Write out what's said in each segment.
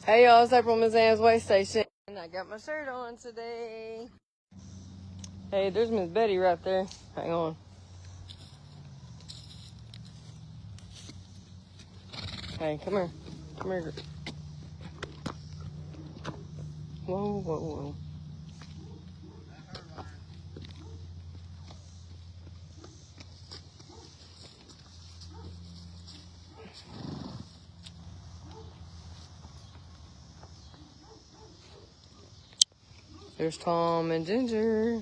Hey y'all, it's April Miss Ann's Way Station. I got my shirt on today. Hey, there's Miss Betty right there. Hang on. Hey, come here. Come here. Whoa, whoa, whoa. There's Tom and Ginger.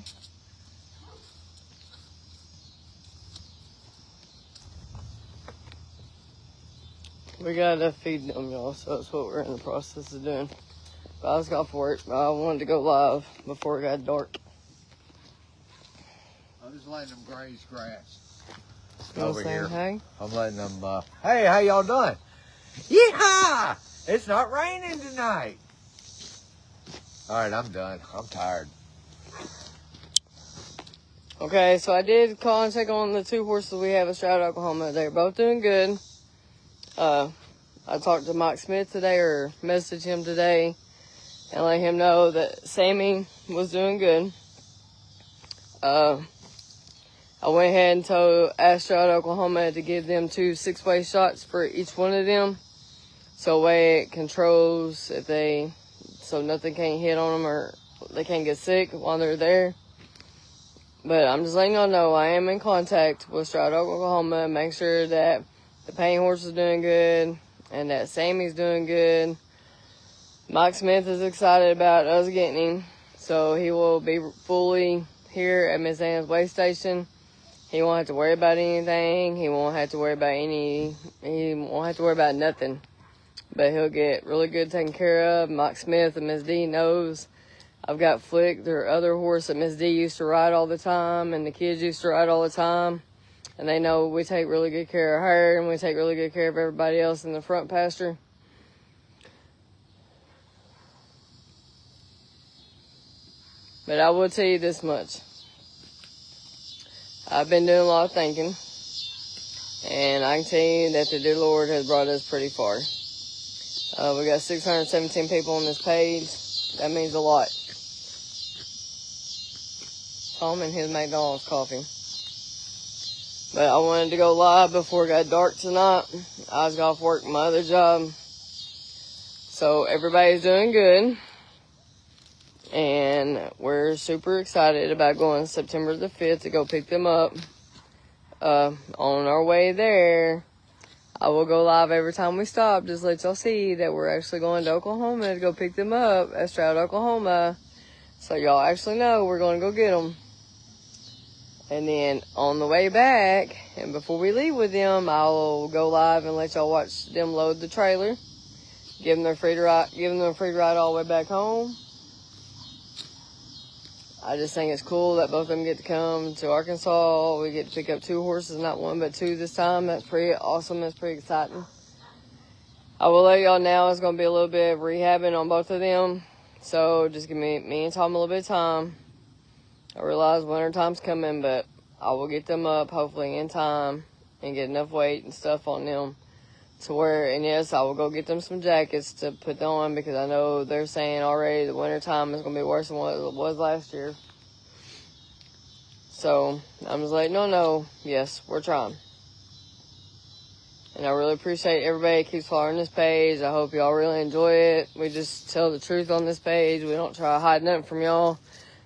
We gotta feed them, y'all, so that's what we're in the process of doing. But I was off work, but I wanted to go live before it got dark. I'm just letting them graze grass. Over here. Hey? I'm letting them, hey, how y'all doing? Yeehaw! It's not raining tonight. All right, I'm done. I'm tired. Okay, so I did call and check on the 2 horses we have in Stroud, Oklahoma. They're both doing good. I talked to Mike Smith today, or messaged him today, and let him know that Sammy was doing good. I went ahead and asked Stroud, Oklahoma to give them 2 6-way shots for each one of them. So way it controls so nothing can't hit on them or they can't get sick while they're there. But I'm just letting y'all know I am in contact with Stroud, Oklahoma, make sure that the paint horse is doing good and that Sammy's doing good. Mike Smith is excited about us getting him, so he will be fully here at Miss Ann's Way Station. He won't have to worry about anything. He won't have to worry about nothing. But he'll get really good taken care of. Mike Smith and Miss D knows. I've got Flick, their other horse that Miss D used to ride all the time, and the kids used to ride all the time. And they know we take really good care of her, and we take really good care of everybody else in the front pasture. But I will tell you this much. I've been doing a lot of thinking, and I can tell you that the dear Lord has brought us pretty far. We got 617 people on this page. That means a lot. Tom and his McDonald's coffee. But I wanted to go live before it got dark tonight. I was off work my other job. So everybody's doing good. And we're super excited about going September the 5th to go pick them up. On our way there, I will go live every time we stop. Just let y'all see that we're actually going to Oklahoma to go pick them up at Stroud, Oklahoma. So y'all actually know we're going to go get them. And then on the way back, and before we leave with them, I'll go live and let y'all watch them load the trailer. Give them a free ride all the way back home. I just think it's cool that both of them get to come to Arkansas. We get to pick up 2 horses, not 1 but 2 this time. That's pretty awesome. That's pretty exciting. I will let y'all know it's going to be a little bit of rehabbing on both of them. So just give me and Tom a little bit of time. I realize winter time's coming, but I will get them up hopefully in time and get enough weight and stuff on them to where, and yes, I will go get them some jackets to put on because I know they're saying already the winter time is going to be worse than what it was last year. So I'm just letting y'all know, yes, we're trying. And I really appreciate everybody that keeps following this page. I hope y'all really enjoy it. We just tell the truth on this page. We don't try to hide nothing from y'all.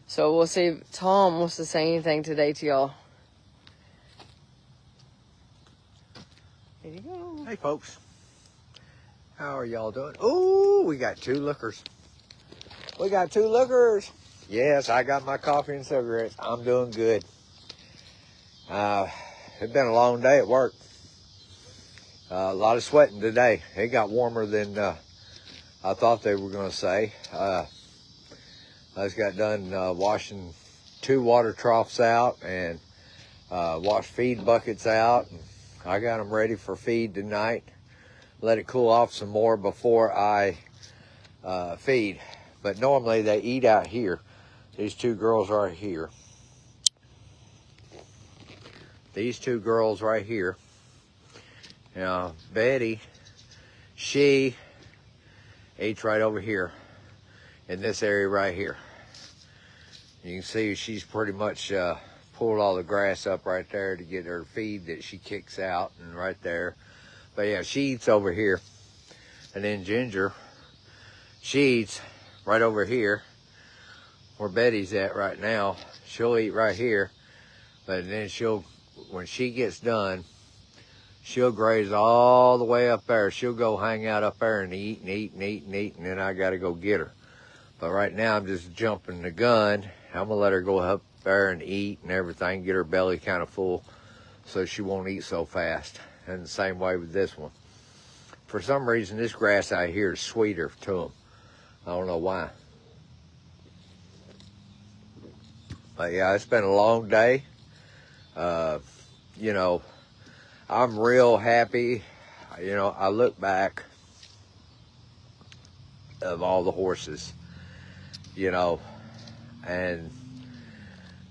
So we'll see if Tom wants to say anything today to y'all. Here you go. Hey, folks. How are y'all doing? Ooh, we got 2 lookers. We got 2 lookers. Yes, I got my coffee and cigarettes. I'm doing good. It's been a long day at work. A lot of sweating today. It got warmer than I thought they were going to say. I just got done washing 2 water troughs out and washed feed buckets out. And I got them ready for feed tonight. Let it cool off some more before I feed. But normally they eat out here. These 2 girls right here. These 2 girls right here. Betty, she eats right over here in this area right here. You can see she's pretty much pulled all the grass up right there to get her feed that she kicks out, and right there. But yeah, she eats over here. And then Ginger, she eats right over here where Betty's at right now. She'll eat right here, but then when she gets done, she'll graze all the way up there. She'll go hang out up there and eat and eat and eat and eat, and then I gotta go get her. But right now I'm just jumping the gun. I'm gonna let her go up there and eat and everything, get her belly kind of full so she won't eat so fast. And the same way with this one. For some reason, this grass out here is sweeter to them. I don't know why. But yeah, it's been a long day. You know, I'm real happy. You know, I look back of all the horses, you know, and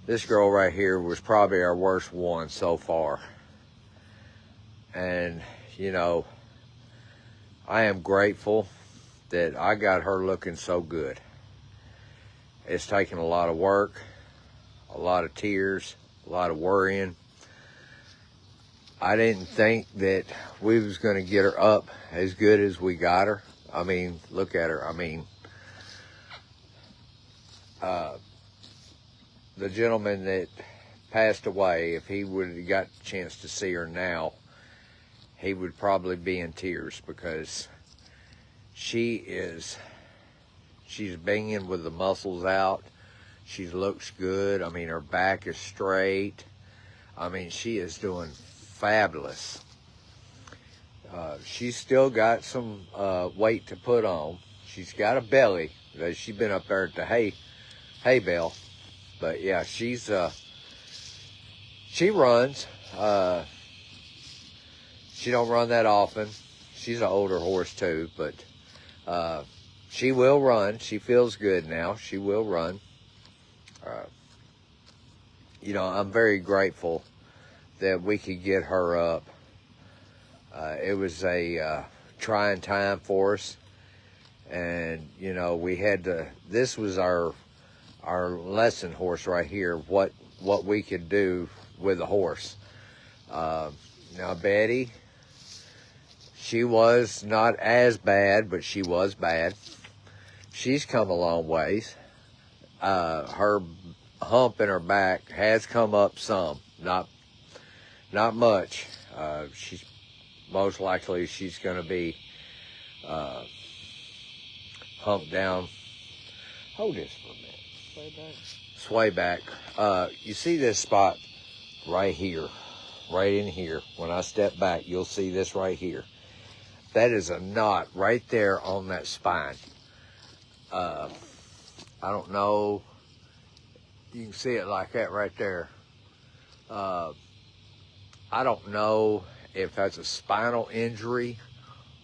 this girl right here was probably our worst one so far. And, you know, I am grateful that I got her looking so good. It's taken a lot of work, a lot of tears, a lot of worrying. I didn't think that we was going to get her up as good as we got her. I mean, look at her. I mean, the gentleman that passed away, if he would have got the chance to see her now, he would probably be in tears, because she's banging with the muscles out. She looks good. I mean, her back is straight. I mean, she is doing fabulous. She's still got some weight to put on. She's got a belly. She's been up there at the hay bale. But yeah, she runs. She don't run that often. She's an older horse too, but she will run. She feels good now. She will run. You know, I'm very grateful that we could get her up. It was a trying time for us, and you know, we had to. This was our lesson horse right here. What we could do with a horse. Now Betty, she was not as bad, but she was bad. She's come a long ways. Her hump in her back has come up some, not much. She's most likely she's going to be humped down. Hold this for a minute. Sway back. You see this spot right here, right in here. When I step back, you'll see this right here. That is a knot right there on that spine. I don't know. You can see it like that right there. I don't know if that's a spinal injury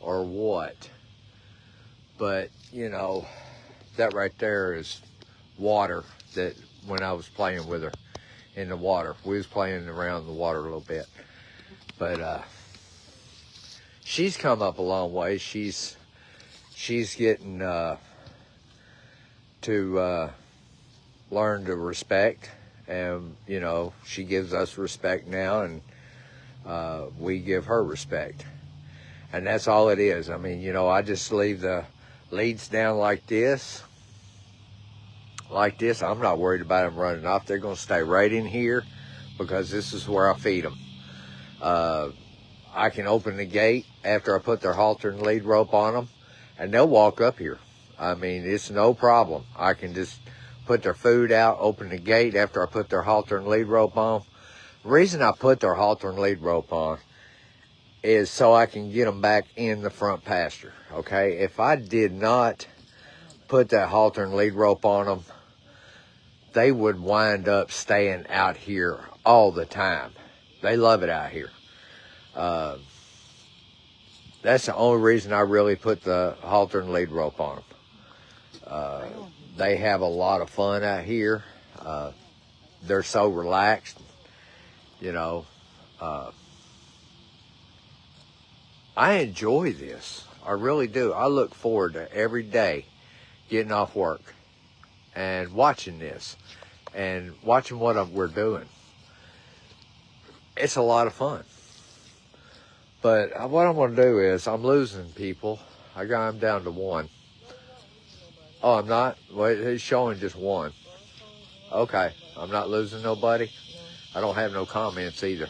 or what, but you know, that right there is water. That when I was playing with her in the water, we was playing around in the water a little bit, but she's come up a long way. She's getting to learn to respect, and you know, she gives us respect now, and we give her respect, and that's all it is. I mean, you know, I just leave the leads down like this. I'm not worried about them running off. They're going to stay right in here, because this is where I feed them. I can open the gate after I put their halter and lead rope on them, and they'll walk up here. I mean, it's no problem. I can just put their food out, open the gate after I put their halter and lead rope on. The reason I put their halter and lead rope on is so I can get them back in the front pasture, okay? If I did not put that halter and lead rope on them, they would wind up staying out here all the time. They love it out here. That's the only reason I really put the halter and lead rope on them. They have a lot of fun out here. They're so relaxed, you know. I enjoy this. I really do. I look forward to every day getting off work and watching this and watching what we're doing. It's a lot of fun. But what I'm going to do is I'm losing people. I'm down to one. Oh, I'm not? Well, it's showing just one. Okay. I'm not losing nobody? I don't have no comments either.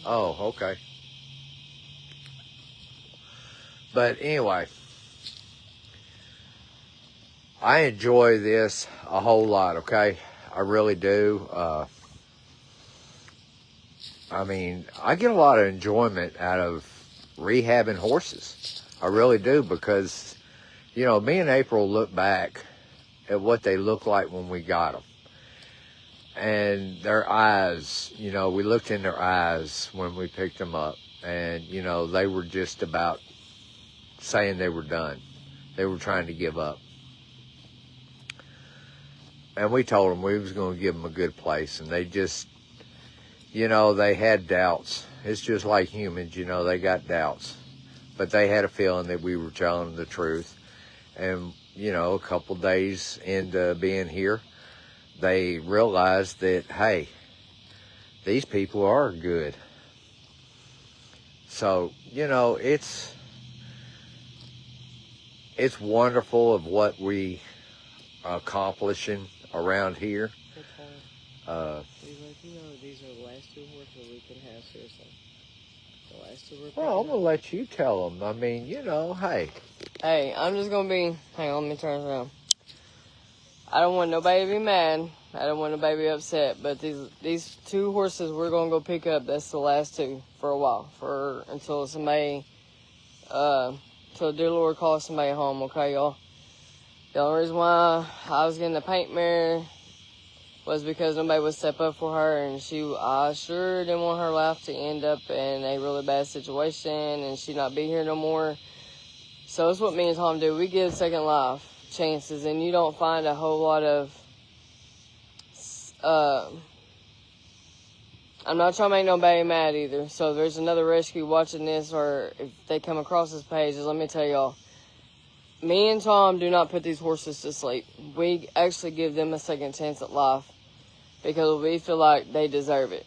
Oh, okay. But anyway, I enjoy this a whole lot, okay? I really do. I mean, I get a lot of enjoyment out of rehabbing horses. I really do, because, you know, me and April look back at what they looked like when we got them. And their eyes, you know, we looked in their eyes when we picked them up. And, you know, they were just about saying they were done. They were trying to give up. And we told them we was going to give them a good place. And they just, you know, they had doubts. It's just like humans, you know, they got doubts. But they had a feeling that we were telling them the truth. And, you know, a couple days into being here, they realized that, hey, these people are good. So, you know, it's wonderful of what we are accomplishing around here. You know, these are the last two horses we can have, seriously. The last two we're Well, I'm going to let you tell them. I mean, you know, hey. Hey, I'm just going to be... Hang on, let me turn this around. I don't want nobody to be mad. I don't want nobody to be upset. But these two horses we're going to go pick up, that's the last two for a while. Until somebody... Till the dear Lord calls somebody home, okay, y'all? The only reason why I was getting the paint mare was because nobody would step up for her, and I sure didn't want her life to end up in a really bad situation and she not be here no more. So that's what me and Tom do. We give second life chances, and you don't find a whole lot of, I'm not trying to make nobody mad either. So if there's another rescue watching this, or if they come across this page, let me tell y'all, me and Tom do not put these horses to sleep. We actually give them a second chance at life because we feel like they deserve it.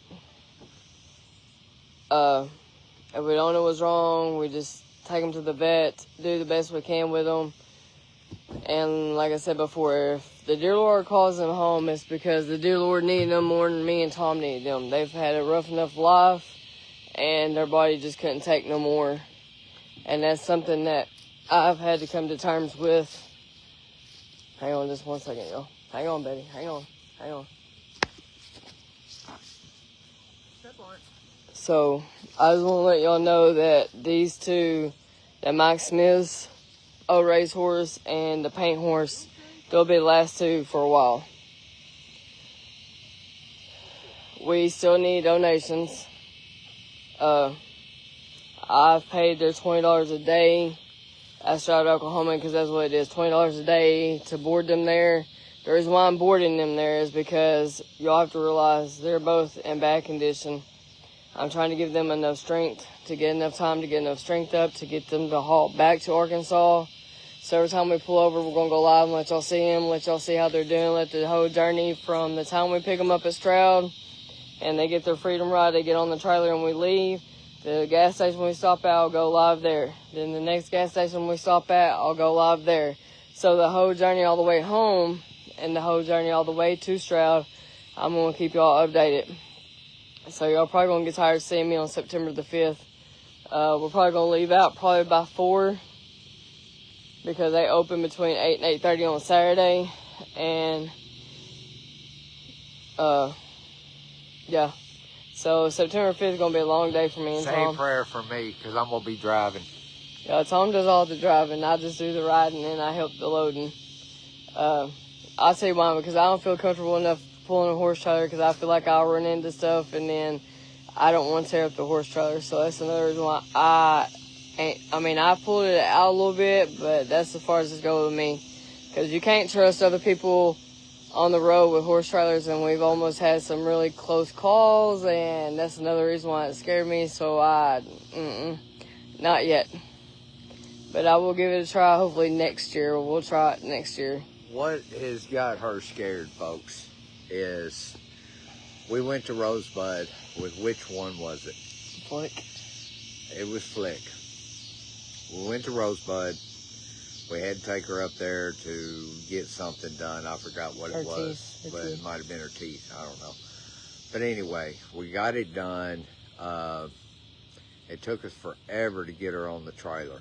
If we don't know what's wrong, we just take them to the vet, do the best we can with them. And like I said before, if the dear Lord calls them home, it's because the dear Lord needed them more than me and Tom needed them. They've had a rough enough life, and their body just couldn't take no more. And that's something that I've had to come to terms with. Hang on just one second, y'all. Hang on, Betty. Hang on. So, I just want to let y'all know that these two, that Mike Smith's old race horse and the paint horse, they'll be the last two for a while. We still need donations. I've paid their $20 a day at Stroud, Oklahoma, because that's what it is, $20 a day to board them there. The reason why I'm boarding them there is because y'all have to realize they're both in bad condition. I'm trying to give them enough strength to get enough time to get enough strength up to get them to halt back to Arkansas. So every time we pull over, we're going to go live and let y'all see them, let y'all see how they're doing, let the whole journey from the time we pick them up at Stroud and they get their freedom ride, they get on the trailer and we leave. The gas station we stop at, I'll go live there. Then the next gas station we stop at, I'll go live there. So the whole journey all the way home and the whole journey all the way to Stroud, I'm going to keep y'all updated. So y'all probably going to get tired of seeing me on September the 5th. We're probably going to leave out probably by 4 because they open between 8 and 8:30 on Saturday. And, yeah. So September 5th is going to be a long day for me and Tom. Say a prayer for me, because I'm going to be driving. Yeah, Tom does all the driving. I just do the riding and I help the loading. I'll tell you why, because I don't feel comfortable enough pulling a horse trailer because I feel like I'll run into stuff and then I don't want to tear up the horse trailer. So that's another reason why I pulled it out a little bit, but that's as far as it goes with me. Because you can't trust other people on the road with horse trailers, and we've almost had some really close calls, and that's another reason why it scared me. So not yet. But I will give it a try hopefully next year. We'll try it next year. What has got her scared, folks, is we went to Rosebud with, which one was it? Flick. It was Flick. We went to Rosebud. We had to take her up there to get something done. I forgot what it was, but it might have been her teeth. I don't know. But anyway, we got it done. It took us forever to get her on the trailer.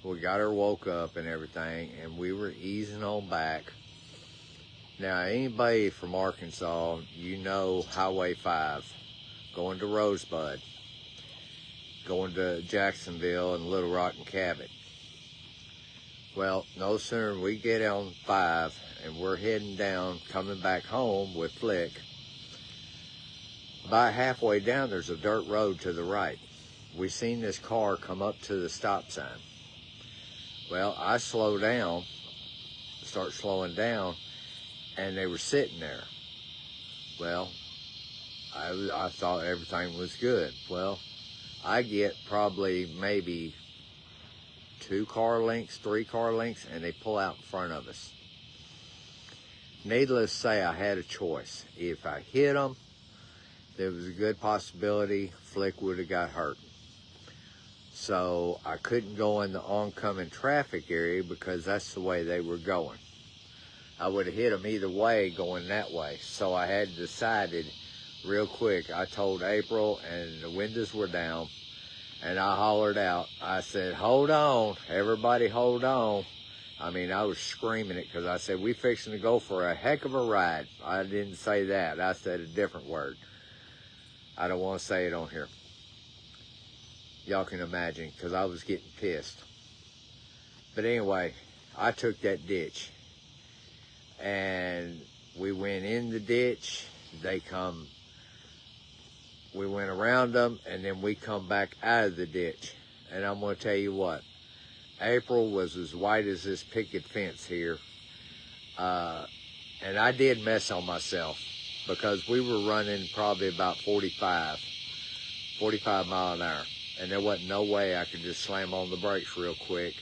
We got her woke up and everything, and we were easing on back. Now, anybody from Arkansas, you know Highway 5, going to Rosebud, going to Jacksonville and Little Rock and Cabot. Well, no sooner than we get on 5 and we're heading down, coming back home with Flick, about halfway down, there's a dirt road to the right. We seen this car come up to the stop sign. Well, I slow down, start slowing down, and they were sitting there. Well, I thought everything was good. Well, I get probably maybe 2 car lengths, 3 car lengths, and they pull out in front of us. Needless to say, I had a choice. If I hit them, there was a good possibility Flick would have got hurt. So I couldn't go in the oncoming traffic area because that's the way they were going. I would have hit them either way going that way. So I had decided real quick. I told April, and the windows were down, and I hollered out. I said, hold on, everybody hold on. I mean, I was screaming it because I said, we fixing to go for a heck of a ride. I didn't say that. I said a different word. I don't want to say it on here. Y'all can imagine, because I was getting pissed. But anyway, I took that ditch. And we went in the ditch. We went around them, and then we come back out of the ditch. And I'm going to tell you what. April was as white as this picket fence here. And I did mess on myself, because we were running probably about 45 mile an hour. And there wasn't no way I could just slam on the brakes real quick.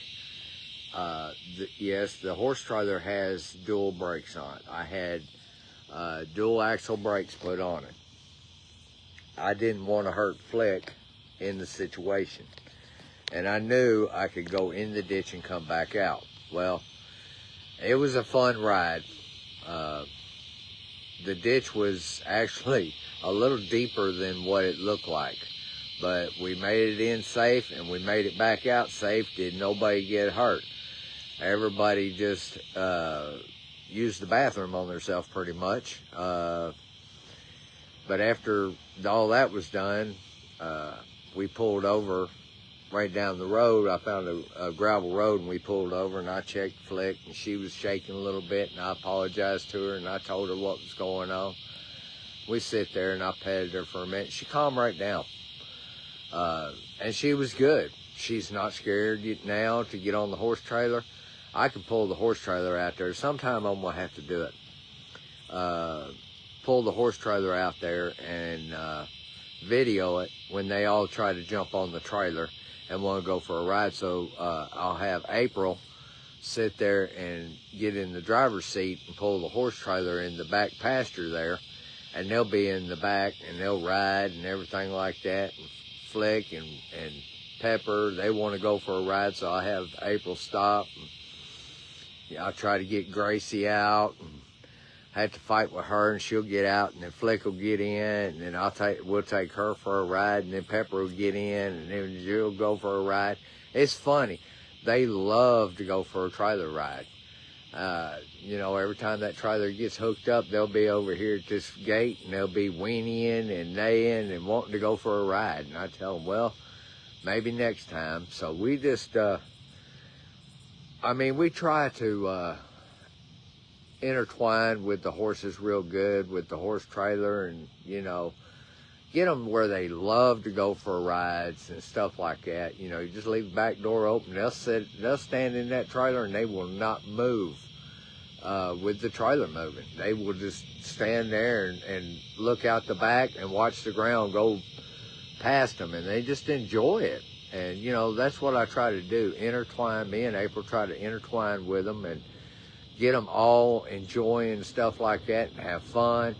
Yes, the horse trailer has dual brakes on it. I had dual axle brakes put on it. I didn't want to hurt Flick in the situation. And I knew I could go in the ditch and come back out. Well, it was a fun ride. The ditch was actually a little deeper than what it looked like. But we made it in safe, and we made it back out safe. Did nobody get hurt? Everybody just used the bathroom on themselves pretty much. But after all that was done, we pulled over right down the road. I found a gravel road, and we pulled over, and I checked Flick, and she was shaking a little bit, and I apologized to her, and I told her what was going on. We sit there, and I petted her for a minute. She calmed right down. And she was good. She's not scared now to get on the horse trailer. I could pull the horse trailer out there. Sometime I'm going to have to do it. Pull the horse trailer out there and video it when they all try to jump on the trailer and want to go for a ride. So I'll have April sit there and get in the driver's seat and pull the horse trailer in the back pasture there. And they'll be in the back, and they'll ride and everything like that. And Flick and Pepper, they want to go for a ride, so I have April stop. And I'll try to get Gracie out, and I have to fight with her, and she'll get out, and then Flick will get in, and then we'll take her for a ride, and then Pepper will get in, and then she'll go for a ride. It's funny. They love to go for a trailer ride. You know, every time that trailer gets hooked up, they'll be over here at this gate, and they'll be whinnying and neighing and wanting to go for a ride. And I tell them, well, maybe next time. So we just, we try to intertwine with the horses real good, with the horse trailer, and, you know, get them where they love to go for rides and stuff like that. You know, you just leave the back door open. They'll stand in that trailer, and they will not move with the trailer moving. They will just stand there and look out the back and watch the ground go past them, and they just enjoy it. And, you know, that's what I try to do. Intertwine, me and April try to intertwine with them and get them all enjoying stuff like that and have fun.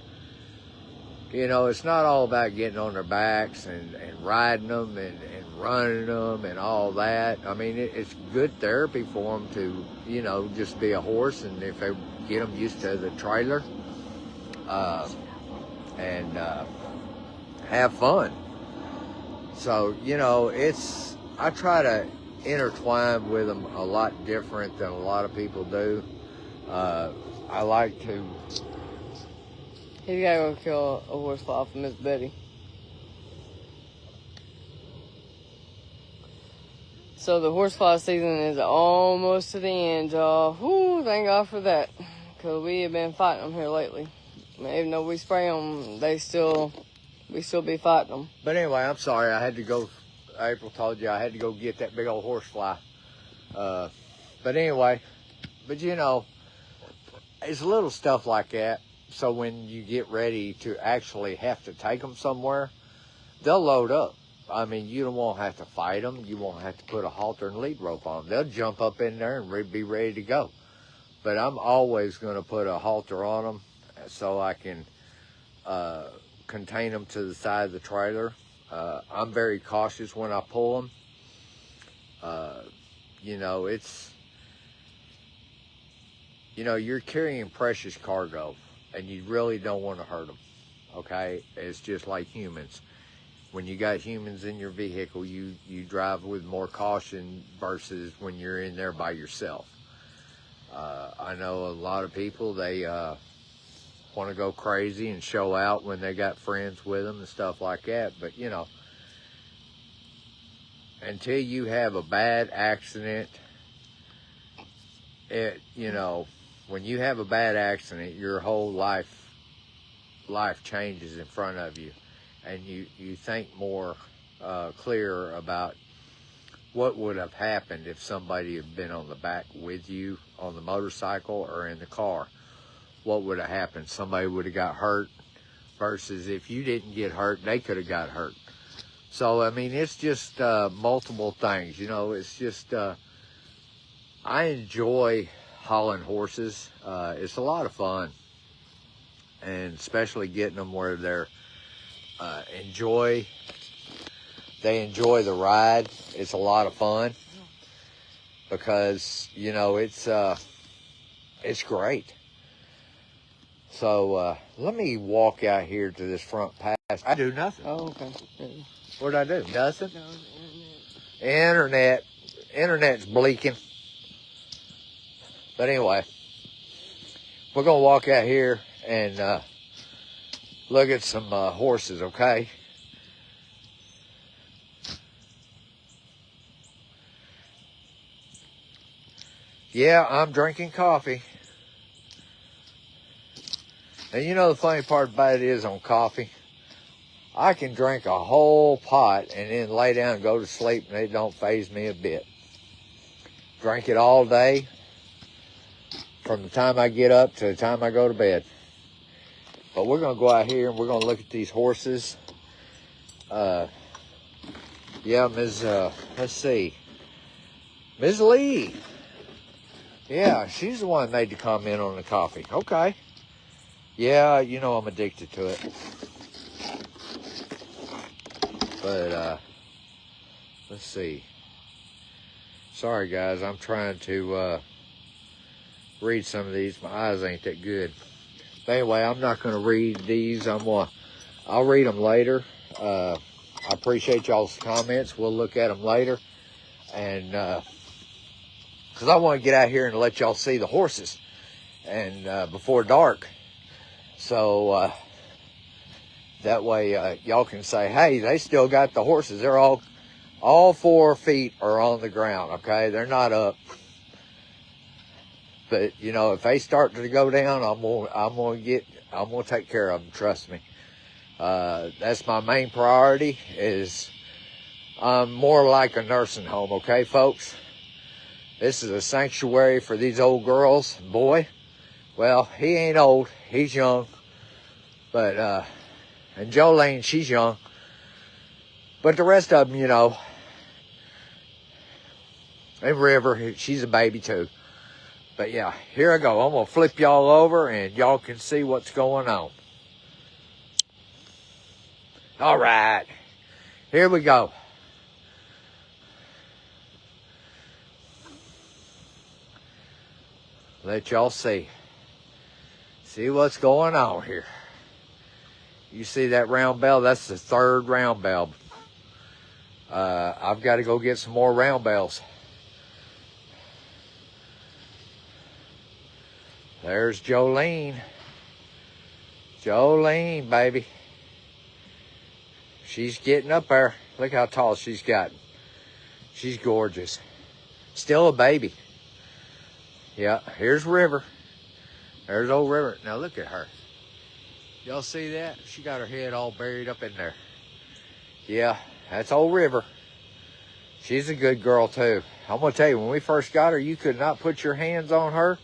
You know, it's not all about getting on their backs and riding them and running them and all that. I mean, it's good therapy for them to, you know, just be a horse, and if they get them used to the trailer and have fun. So, you know, I try to intertwine with them a lot different than a lot of people do. I like to... He's gotta go kill a horsefly for Miss Betty. So the horsefly season is almost to the end, y'all. Whew, thank God for that. Because we have been fighting them here lately. I mean, even though we spray them, we still be fighting them. But anyway, I'm sorry. I had to go... April told you I had to go get that big old horsefly. But anyway, you know, it's little stuff like that. So when you get ready to actually have to take them somewhere, they'll load up. I mean, you won't have to fight them. You won't have to put a halter and lead rope on them. They'll jump up in there and be ready to go. But I'm always going to put a halter on them so I can contain them to the side of the trailer. I'm very cautious when I pull them. You know, you're carrying precious cargo, and you really don't want to hurt them, okay? It's just like humans. When you got humans in your vehicle, you drive with more caution versus when you're in there by yourself. I know a lot of people, they want to go crazy and show out when they got friends with them and stuff like that, but, you know, until you have a bad accident, you know, when you have a bad accident, your whole life changes in front of you, and you think more clear about what would have happened if somebody had been on the back with you on the motorcycle or in the car. What would have happened? Somebody would have got hurt, versus if you didn't get hurt, they could have got hurt. So, I mean, it's just multiple things. You know, it's just, I enjoy hauling horses. It's a lot of fun, and especially getting them where they enjoy the ride. It's a lot of fun because, you know, it's great. So let me walk out here to this front pass. I do nothing. Oh, okay. Yeah. What did I do? Nothing? No, the Internet's bleaking. But anyway, we're going to walk out here and look at some horses, okay? Yeah, I'm drinking coffee. And you know the funny part about it is on coffee, I can drink a whole pot and then lay down and go to sleep, and it don't faze me a bit. Drink it all day, from the time I get up to the time I go to bed. But we're going to go out here and we're going to look at these horses. Yeah, let's see. Ms. Lee. Yeah, she's the one that made the comment on the coffee. Okay. Yeah, you know I'm addicted to it. But, let's see. Sorry, guys. I'm trying to read some of these. My eyes ain't that good. But anyway, I'm not going to read these. I'll read them later. I appreciate y'all's comments. We'll look at them later. And, because I want to get out here and let y'all see the horses and before dark. So, that way y'all can say, hey, they still got the horses. They're all 4 feet are on the ground, okay? They're not up. But, you know, if they start to go down, I'm gonna take care of them, trust me. That's my main priority. Is I'm more like a nursing home, okay, folks? This is a sanctuary for these old girls. Boy, well, he ain't old, he's young. But, and Jolene, she's young. But the rest of them, you know, And River, she's a baby too. But yeah, here I go. I'm going to flip y'all over and y'all can see what's going on. All right, here we go. Let y'all see. See what's going on here. You see that round bell? That's the third round bell. I've got to go get some more round bells. There's Jolene. Jolene, baby. She's getting up there. Look how tall she's gotten. She's gorgeous. Still a baby. Yeah, here's River. There's old River. Now look at her. Y'all see that? She got her head all buried up in there. Yeah, that's old River. She's a good girl too. I'm going to tell you, when we first got her, you could not put your hands on her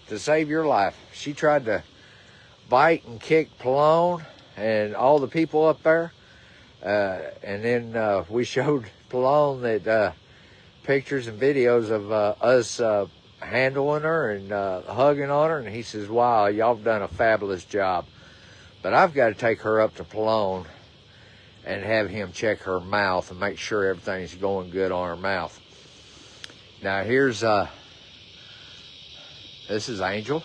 to save your life. She tried to bite and kick Pallone and all the people up there. And then we showed Pallone that pictures and videos of us handling her and hugging on her. And he says, wow, y'all have done a fabulous job. But I've got to take her up to Pallone and have him check her mouth and make sure everything's going good on her mouth. Now here's, this is Angel.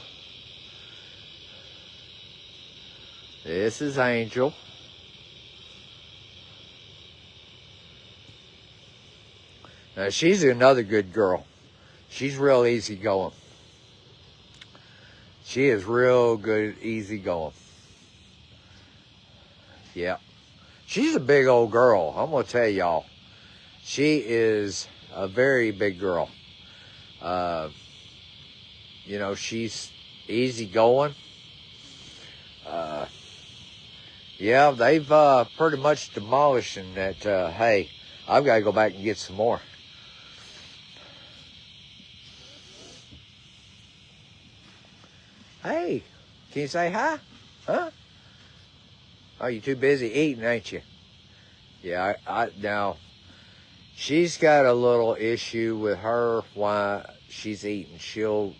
This is Angel. Now she's another good girl. She's real easy going. She is real good, easy going. Yeah. She's a big old girl. I'm going to tell y'all. She is a very big girl. You know, she's easy going. Yeah, they've pretty much demolished and that, hey, I've got to go back and get some more. Hey, can you say hi? Huh? Oh, you too busy eating, ain't you? Yeah, now, she's got a little issue with her why she's eating. She'll,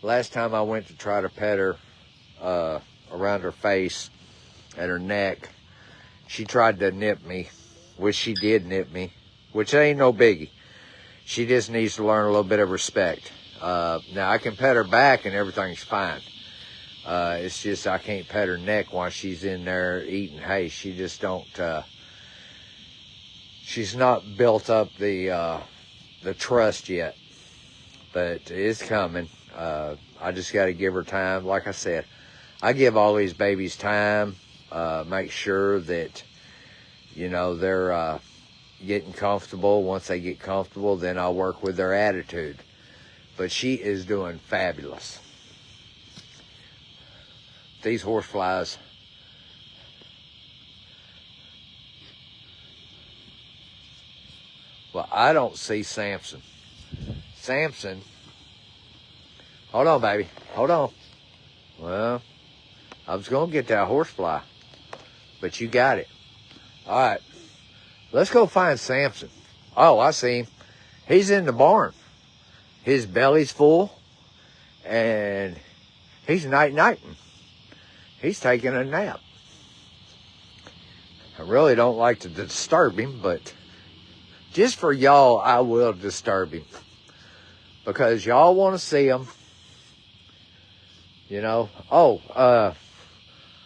last time I went to try to pet her around her face and her neck, she tried to nip me, which she did nip me, which ain't no biggie. She just needs to learn a little bit of respect. Now, I can pet her back and everything's fine. It's just I can't pet her neck while she's in there eating hay. She just don't, she's not built up the trust yet, but it's coming. I just got to give her time. Like I said, I give all these babies time, make sure that, you know, they're getting comfortable. Once they get comfortable, then I'll work with their attitude. But she is doing fabulous. These horseflies. Well, I don't see Samson. Samson. Hold on, baby. Hold on. Well, I was going to get that horsefly, but you got it. All right. Let's go find Samson. Oh, I see him. He's in the barn. His belly's full, and he's night-nighting. He's taking a nap. I really don't like to disturb him, but just for y'all, I will disturb him. Because y'all want to see him. You know. Oh,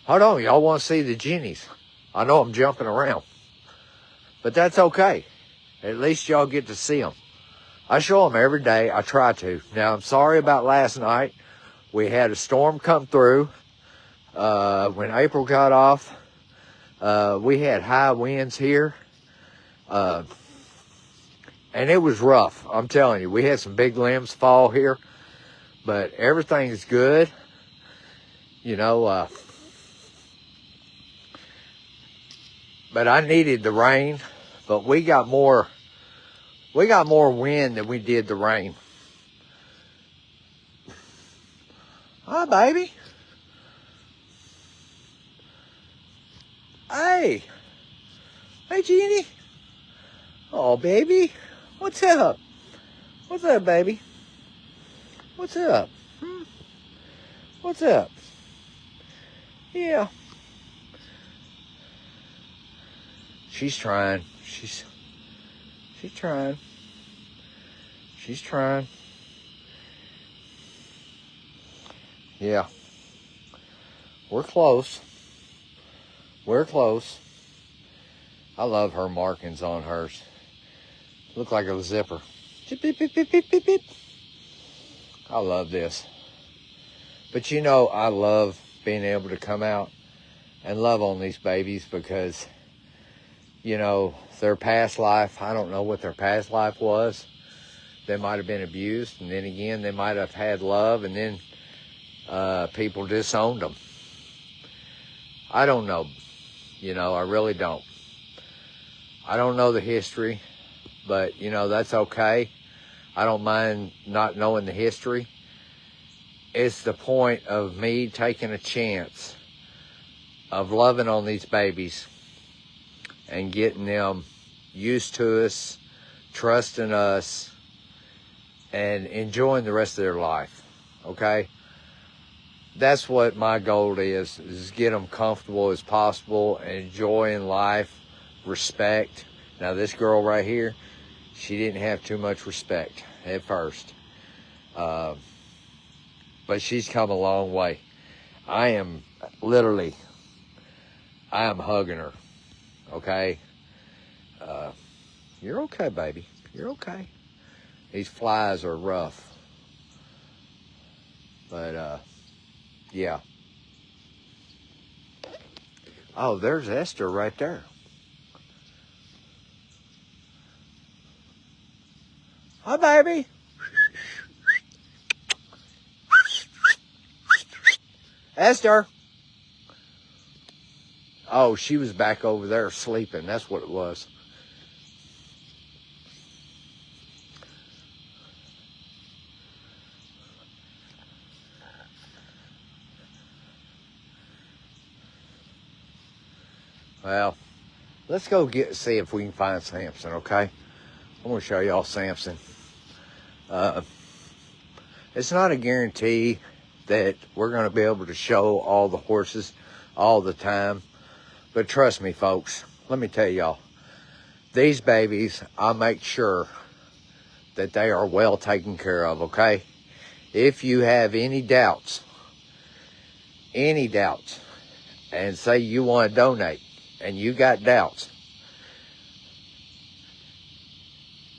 hold on. Y'all want to see the Jennies. I know I'm jumping around. But that's okay. At least y'all get to see them. I show them every day. I try to. Now, I'm sorry about last night. We had a storm come through. When April got off, we had high winds here. And it was rough. I'm telling you, we had some big limbs fall here. But everything's good. You know, but I needed the rain. But we got more wind than we did the rain. Hi, baby. Hey. Hey, Jeannie. Oh, baby. What's up? What's up, baby? What's up? What's up? Yeah. She's trying. She's trying. She's trying. Yeah. We're close. We're close. I love her markings on hers. Look like a zipper. Beep, beep, beep, beep, beep, beep, beep. I love this. But you know, I love being able to come out and love on these babies because, you know, their past life, I don't know what their past life was. They might have been abused, and then again, they might have had love, and then people disowned them. I don't know. You know, I really don't. I don't know the history, but, you know, that's okay. I don't mind not knowing the history. It's the point of me taking a chance of loving on these babies and getting them used to us, trusting us, and enjoying the rest of their life, okay? That's what my goal is get them comfortable as possible, enjoying life, respect. Now, this girl right here, she didn't have too much respect at first. But she's come a long way. I am hugging her, okay? You're okay, baby. You're okay. These flies are rough. But, yeah. Oh, there's Esther right there. Hi, baby. Esther. Oh, she was back over there sleeping. That's what it was. Well, let's go see if we can find Samson, okay? I'm going to show y'all Samson. It's not a guarantee that we're going to be able to show all the horses all the time. But trust me, folks, let me tell y'all, these babies, I make sure that they are well taken care of, okay? If you have any doubts, and say you want to donate, and you got doubts,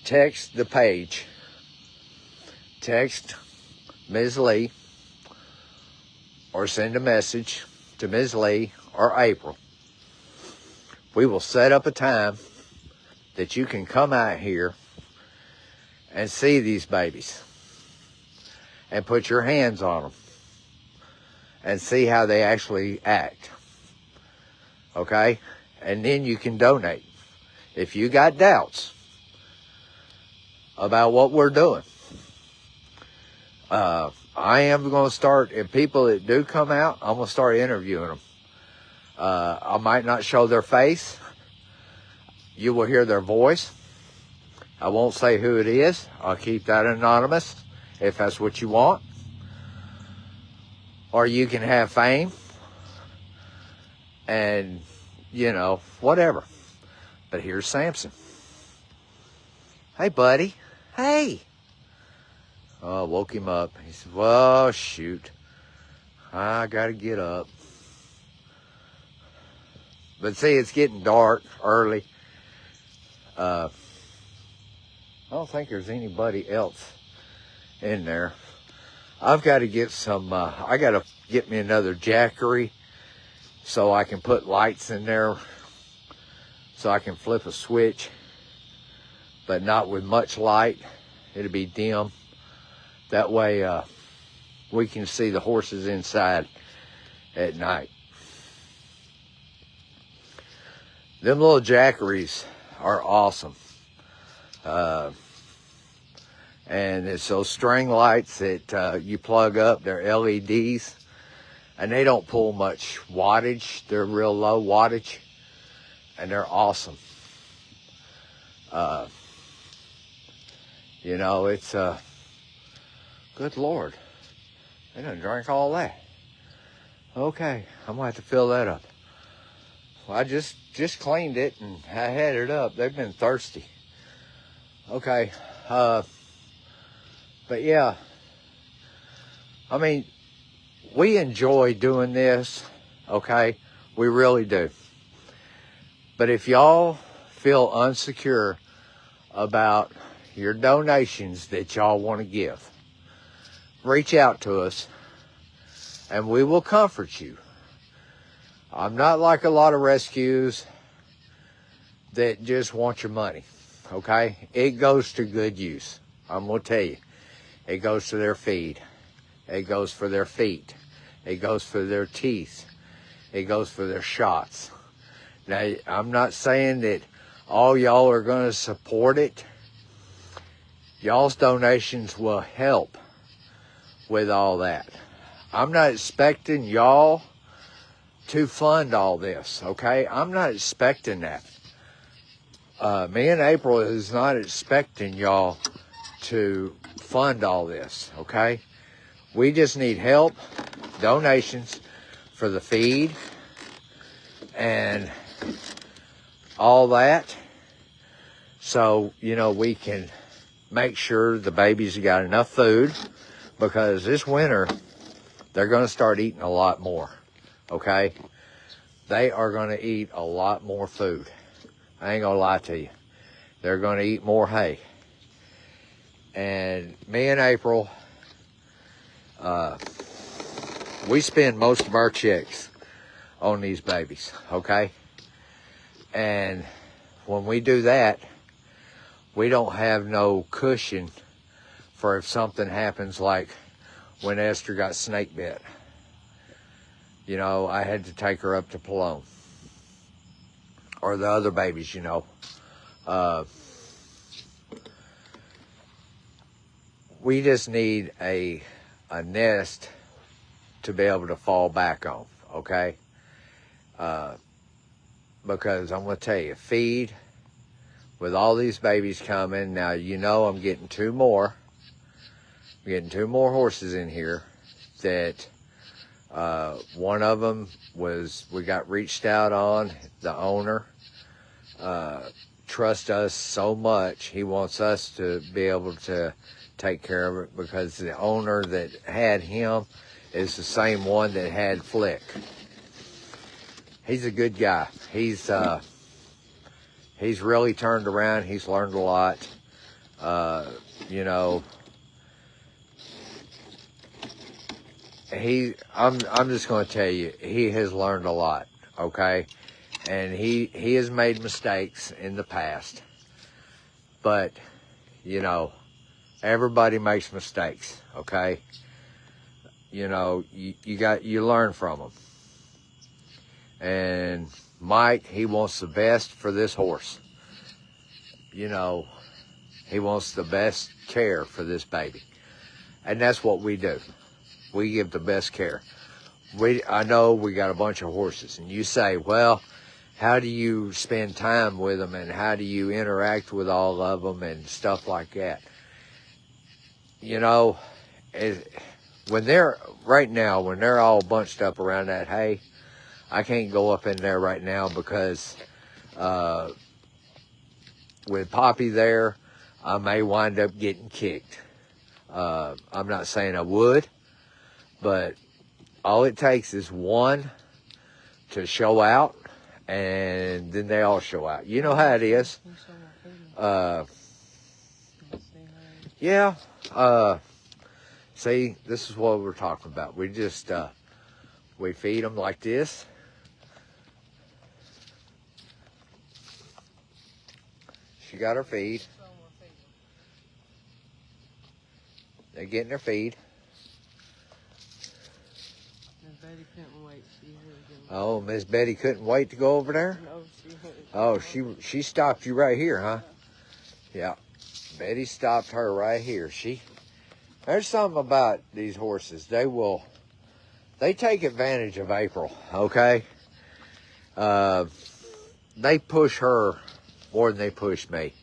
text the page. Text Ms. Lee or send a message to Ms. Lee or April. We will set up a time that you can come out here and see these babies and put your hands on them and see how they actually act. Okay? And then you can donate. If you got doubts about what we're doing, I am going to start, if people that do come out, I'm going to start interviewing them. I might not show their face. You will hear their voice. I won't say who it is. I'll keep that anonymous if that's what you want. Or you can have fame and, you know, whatever. But here's Samson. Hey, buddy. Hey. Oh, I woke him up. He said, well, shoot. I got to get up. But see, it's getting dark early. I don't think there's anybody else in there. I've got to get some, I got to get me another jackery so I can put lights in there so I can flip a switch, but not with much light. It'll be dim. That way we can see the horses inside at night. Them little jackeries are awesome. And it's those string lights that you plug up. They're LEDs. And they don't pull much wattage. They're real low wattage. And they're awesome. You know, it's, good Lord. They done drank all that. Okay, I'm gonna have to fill that up. Well, I just cleaned it and I had it up. They've been thirsty. Okay, but yeah, I mean, we enjoy doing this, okay? We really do. But if y'all feel unsecure about your donations that y'all want to give, reach out to us and we will comfort you. I'm not like a lot of rescues that just want your money, okay? It goes to good use. I'm going to tell you. It goes to their feed. It goes for their feet. It goes for their teeth. It goes for their shots. Now, I'm not saying that all y'all are going to support it. Y'all's donations will help with all that. I'm not expecting y'all to fund all this, okay? I'm not expecting that. Me and April is not expecting y'all to fund all this, okay? We just need help, donations for the feed and all that. So, you know, we can make sure the babies have got enough food, because this winter, they're going to start eating a lot more, okay? They are going to eat a lot more food. I ain't going to lie to you. They're going to eat more hay. And me and April, we spend most of our checks on these babies, okay? And when we do that, we don't have no cushion for if something happens, like when Esther got snake bit. You know, I had to take her up to Palome. Or the other babies, you know. We just need a nest to be able to fall back on, okay? Because I'm going to tell you, feed, with all these babies coming, now you know I'm getting two more. I'm getting two more horses in here that one of them we got reached out on. The owner trusts us so much. He wants us to be able to take care of it, because the owner that had him is the same one that had Flick. He's a good guy. He's really turned around. He's learned a lot. You know, I'm just going to tell you, he has learned a lot, okay? And he has made mistakes in the past. But, you know, everybody makes mistakes, okay? You know, you learn from them. And Mike, he wants the best for this horse. You know, he wants the best care for this baby. And that's what we do. We give the best care. I know we got a bunch of horses, and you say, well, how do you spend time with them, and how do you interact with all of them and stuff like that? You know, when they're all bunched up around that hay, I can't go up in there right now, because with Poppy there, I may wind up getting kicked. I'm not saying I would, but all it takes is one to show out, and then they all show out. You know how it is. Yeah. See, this is what we're talking about. We just, we feed them like this. She got her feed. They're getting their feed. Betty couldn't wait. Oh, Miss Betty couldn't wait to go over there? No, she stopped you right here, huh? Yeah. Betty stopped her right here. There's something about these horses. They take advantage of April, okay? They push her more than they push me.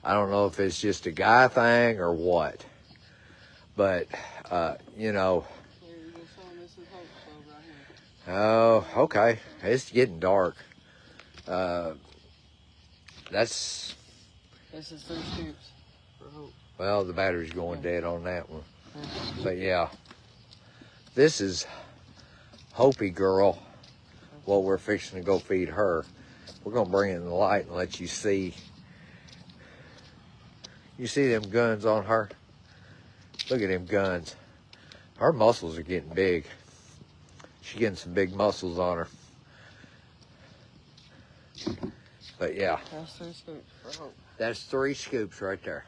I don't know if it's just a guy thing or what. But, you know. Here, you can show them this is Hope Club right here. Oh, okay. It's getting dark. That's. This is 3 scoops for Hope. Well, the battery's going dead on that one. But yeah. This is Hopi girl. What we're fixing to go feed her. We're going to bring it in the light and let you see. You see them guns on her? Look at them guns. Her muscles are getting big. She's getting some big muscles on her. But yeah. That's 3 scoops for Hope. That's 3 scoops right there.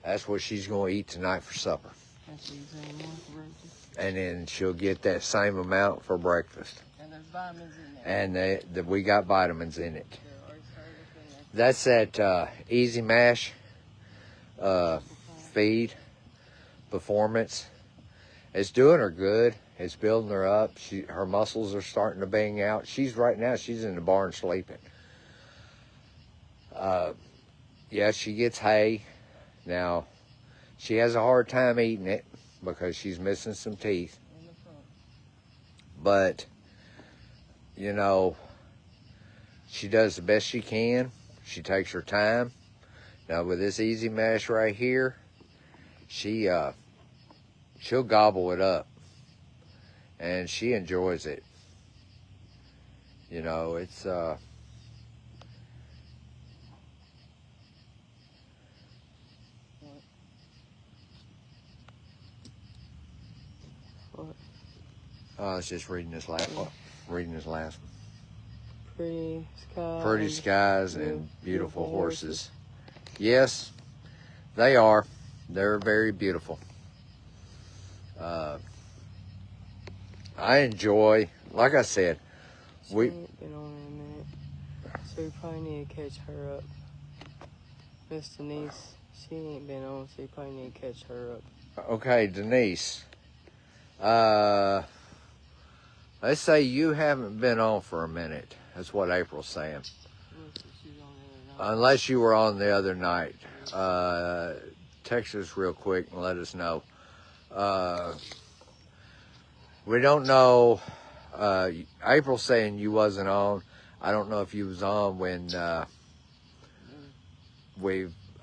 That's what she's going to eat tonight for supper. That's the same one for breakfast. And then she'll get that same amount for breakfast. And there's vitamins in there. And we got vitamins in it. They're already started up in there. That's that Easy Mash feed performance. It's doing her good. It's building her up. Her muscles are starting to bang out. She's in the barn sleeping. Yeah, she gets hay. Now, she has a hard time eating it because she's missing some teeth. In the front. But, you know, she does the best she can. She takes her time. Now, with this Easy Mash right here, she'll gobble it up. And she enjoys it. You know, it's, I was just reading this last one. Pretty skies. Pretty skies and beautiful horses. Yes, they are. They're very beautiful. I enjoy, like I said, She ain't been on in a minute, so we probably need to catch her up. Miss Denise, she ain't been on, so we probably need to catch her up. Okay, Denise. Let's say you haven't been on for a minute. That's what April's saying. Unless you were on the other night. Text us real quick and let us know. We don't know. April's saying you wasn't on. I don't know if you was on when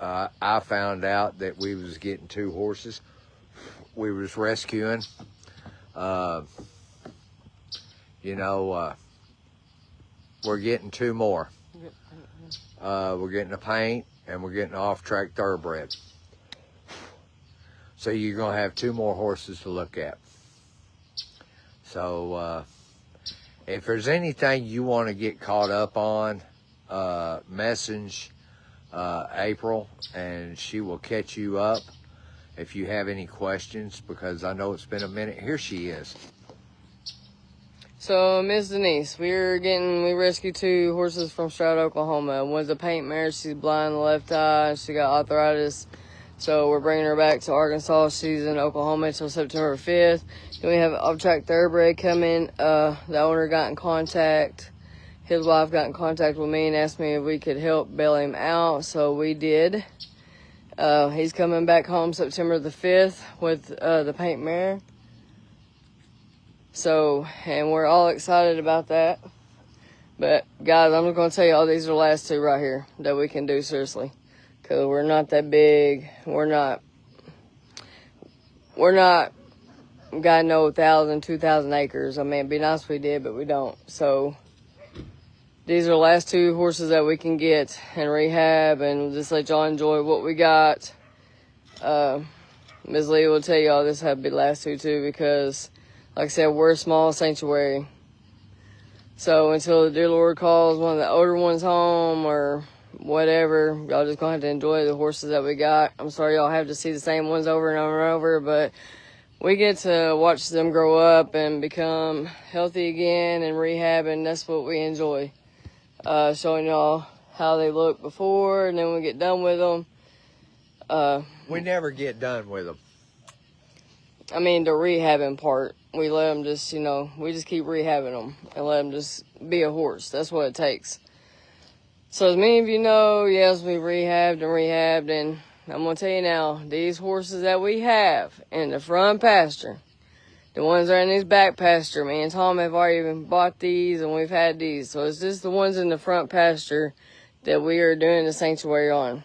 I found out that we was getting 2 horses. We was rescuing. You know, we're getting 2 more. We're getting a paint and we're getting an off-track thoroughbred. So you're going to have 2 more horses to look at. So if there's anything you want to get caught up on, message April and she will catch you up if you have any questions, because I know it's been a minute. Here she is. So, Miss Denise, we rescued 2 horses from Stroud, Oklahoma. One's a paint mare. She's blind in the left eye. She got arthritis. So, we're bringing her back to Arkansas. She's in Oklahoma until September 5th. Then we have an off-track thoroughbred coming. The owner got in contact. His wife got in contact with me and asked me if we could help bail him out. So, we did. He's coming back home September the 5th with the paint mare. So, and we're all excited about that. But, guys, I'm just going to tell you all these are the last 2 right here that we can do, seriously. Because we're not that big. We're not, got no 1,000, 2,000 acres. I mean, it'd be nice if we did, but we don't. So, these are the last 2 horses that we can get and rehab and just let y'all enjoy what we got. Ms. Lee will tell y'all this had to be the last 2 too, because like I said, we're a small sanctuary. So until the dear Lord calls one of the older ones home or whatever, y'all just gonna have to enjoy the horses that we got. I'm sorry y'all have to see the same ones over and over and over, but we get to watch them grow up and become healthy again and rehab, and that's what we enjoy. Showing y'all how they look before, and then when we get done with them. We never get done with them. I mean, the rehabbing part. We let them just, we just keep rehabbing them and let them just be a horse. That's what it takes. So as many of you know, yes, we rehabbed, and I'm going to tell you now, these horses that we have in the front pasture, the ones that are in this back pasture, me and Tom have already even bought these, and we've had these. So it's just the ones in the front pasture that we are doing the sanctuary on.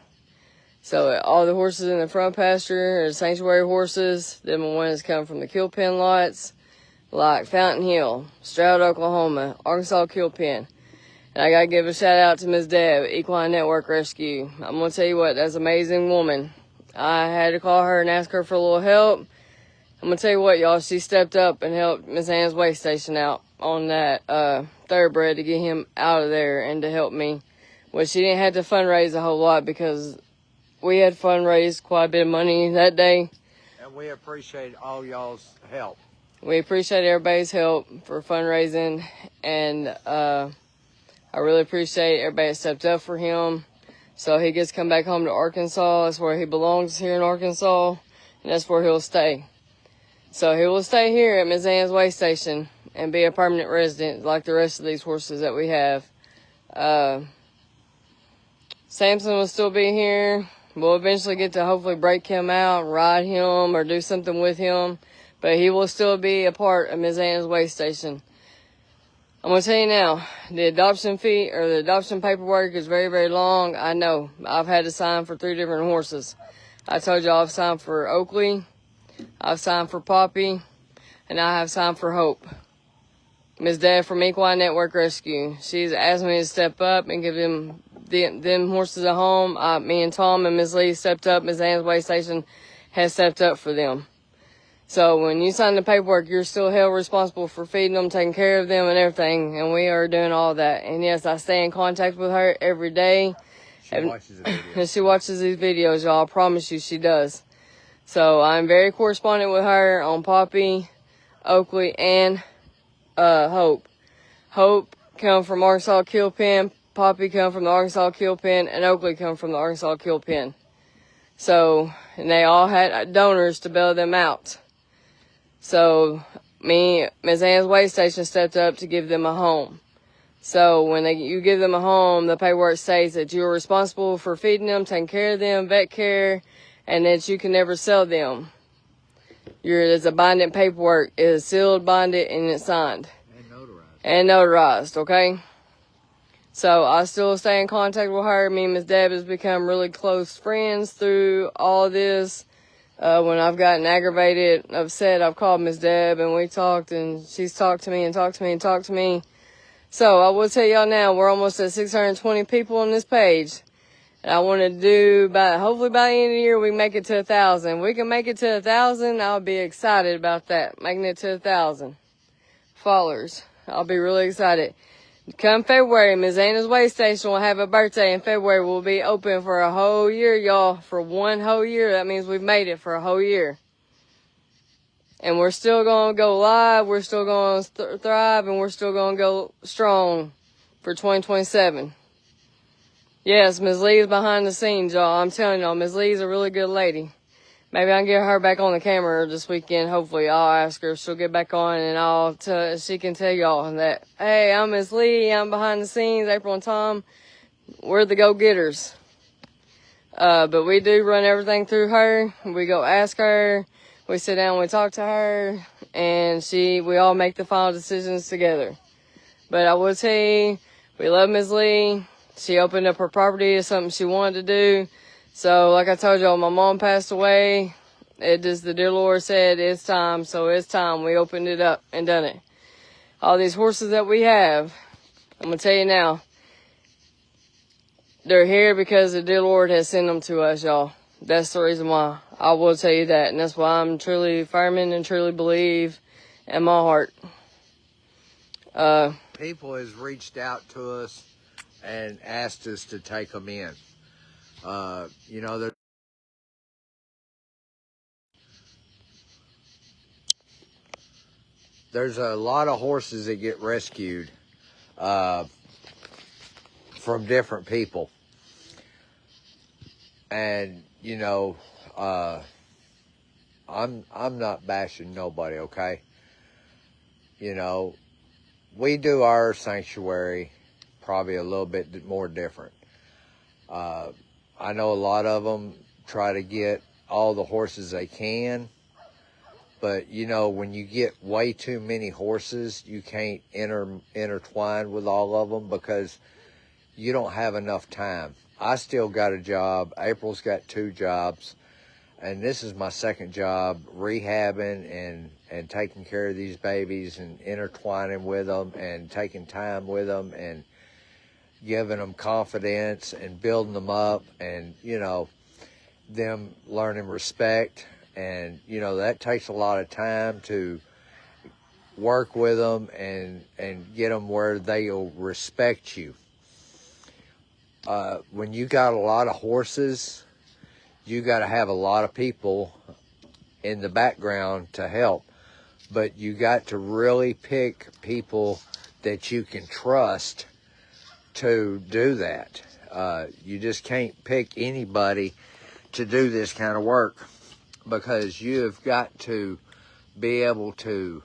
So all the horses in the front pasture are sanctuary horses. Them are ones come from the kill pen lots, like Fountain Hill, Stroud, Oklahoma, Arkansas kill pen. And I gotta give a shout out to Ms. Deb, Equine Network Rescue. I'm gonna tell you what, that's an amazing woman. I had to call her and ask her for a little help. I'm gonna tell you what, y'all, she stepped up and helped Miss Ann's weigh station out on that thoroughbred to get him out of there and to help me. Well, she didn't have to fundraise a whole lot because we had fundraised quite a bit of money that day. And we appreciate all y'all's help. We appreciate everybody's help for fundraising, and I really appreciate everybody that stepped up for him. So he gets to come back home to Arkansas. That's where he belongs, here in Arkansas, and that's where he'll stay. So he will stay here at Ms. Ann's weigh station and be a permanent resident like the rest of these horses that we have. Samson will still be here. We'll eventually get to hopefully break him out, ride him, or do something with him. But he will still be a part of Ms. Ann's weigh station. I'm going to tell you now, the adoption fee or the adoption paperwork is very, very long. I know. I've had to sign for 3 different horses. I told you I've signed for Oakley, I've signed for Poppy, and I have signed for Hope. Ms. Deb from Equine Network Rescue. She's asked me to step up and give them horses a home. Me and Tom and Ms. Lee stepped up. Ms. Ann's weigh station has stepped up for them. So when you sign the paperwork, you're still held responsible for feeding them, taking care of them, and everything. And we are doing all that. And yes, I stay in contact with her every day. She watches the videos. And she watches these videos, y'all. I promise you she does. So I'm very correspondent with her on Poppy, Oakley, and Hope. Hope come from Arkansas kill pen. Poppy come from the Arkansas kill pen. And Oakley come from the Arkansas kill pen. So, and they all had donors to bail them out. So, Ms. Ann's weigh station stepped up to give them a home. So, when you give them a home, the paperwork states that you're responsible for feeding them, taking care of them, vet care, and that you can never sell them. There's a binding paperwork. It is sealed, bonded, and it's signed. And notarized, okay? So, I still stay in contact with her. Me and Ms. Deb has become really close friends through all this. When I've gotten aggravated, upset, I've called Ms. Deb and we talked, and she's talked to me and talked to me and talked to me. So I will tell y'all now, we're almost at 620 people on this page. And I want to do, hopefully by the end of the year, we make it to 1,000. If we can make it to 1,000, I'll be excited about that. Making it to 1,000 followers. I'll be really excited. Come February, Ms. Anna's weigh station will have a birthday in February. We'll be open for a whole year, y'all. For 1 whole year. That means we've made it for a whole year. And we're still going to go live. We're still going to thrive. And we're still going to go strong for 2027. Yes, Ms. Lee is behind the scenes, y'all. I'm telling y'all, Ms. Lee is a really good lady. Maybe I can get her back on the camera this weekend. Hopefully, I'll ask her if she'll get back on, and she can tell y'all that, hey, I'm Ms. Lee. I'm behind the scenes. April and Tom, we're the go-getters. But we do run everything through her. We go ask her. We sit down, we talk to her, and we all make the final decisions together. But I will tell you, we love Ms. Lee. She opened up her property. It's something she wanted to do. So, like I told y'all, my mom passed away. The dear Lord said, it's time. So, it's time. We opened it up and done it. All these horses that we have, I'm going to tell you now, they're here because the dear Lord has sent them to us, y'all. That's the reason why. I will tell you that. And that's why I'm truly firm and truly believe in my heart. People has reached out to us and asked us to take them in. There's a lot of horses that get rescued from different people. And, I'm not bashing nobody, okay? We do our sanctuary probably a little bit more different. I know a lot of them try to get all the horses they can, but you know, when you get way too many horses, you can't intertwine with all of them because you don't have enough time. I still got a job. April's got 2 jobs, and this is my second job, rehabbing and taking care of these babies and intertwining with them and taking time with them and giving them confidence and building them up, and you know, them learning respect. And you know, that takes a lot of time to work with them and get them where they'll respect you. When you got a lot of horses, you got to have a lot of people in the background to help, but you got to really pick people that you can trust to do that. You just can't pick anybody to do this kind of work, because you have got to be able to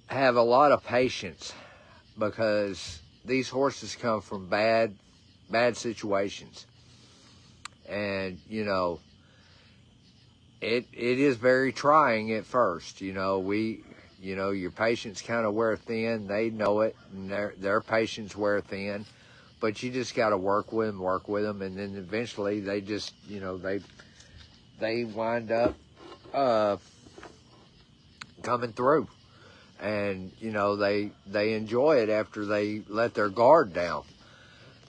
have a lot of patience, because these horses come from bad situations. And, you know, it is very trying at first. You know, your patience kind of wear thin. They know it, and their patience wear thin. But you just got to work with them, and then eventually they just, you know, they wind up coming through. And, you know, they enjoy it after they let their guard down.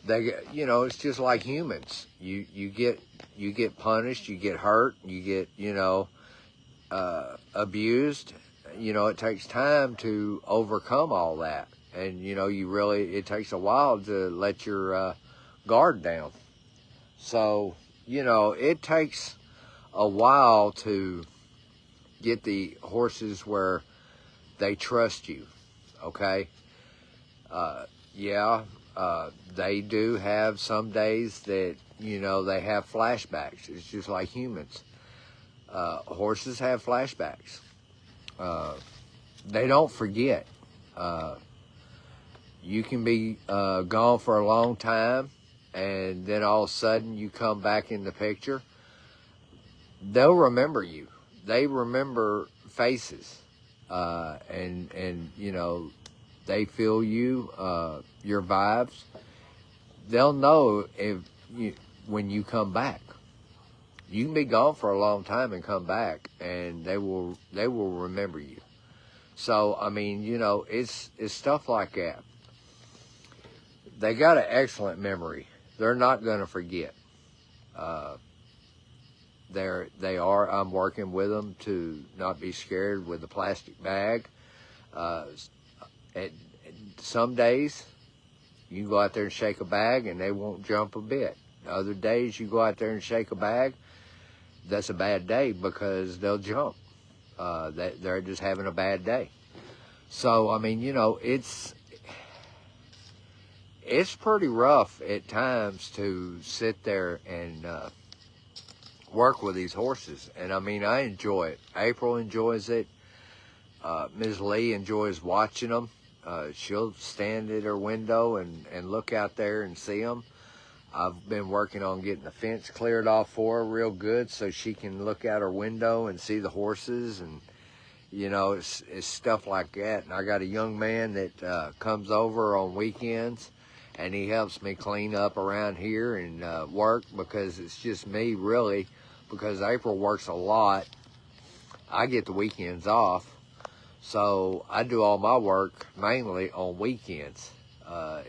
They, you know, it's just like humans. You get punished, you get hurt, you get, you know, abused. You know, it takes time to overcome all that. And, you know, it takes a while to let your guard down. So, you know, it takes a while to get the horses where they trust you, okay? They do have some days that, you know, they have flashbacks. It's just like humans. Horses have flashbacks. They don't forget. You can be gone for a long time, and then all of a sudden you come back in the picture. They'll remember you. They remember faces. And you know, they feel you, your vibes. They'll know when you come back. You can be gone for a long time and come back, and they will remember you. So I mean, you know, it's stuff like that. They got an excellent memory. They're not going to forget. I'm working with them to not be scared with a plastic bag. Some days you go out there and shake a bag and they won't jump a bit. Other days you go out there and shake a bag, that's a bad day because they'll jump. They're just having a bad day. So I mean, you know, it's pretty rough at times to sit there and work with these horses. And I mean, I enjoy it. April enjoys it. Ms. Lee enjoys watching them. She'll stand at her window and look out there and see them. I've been working on getting the fence cleared off for her real good so she can look out her window and see the horses. And, you know, it's stuff like that. And I got a young man that comes over on weekends, and he helps me clean up around here and work, because it's just me, really, because April works a lot. I get the weekends off, so I do all my work mainly on weekends.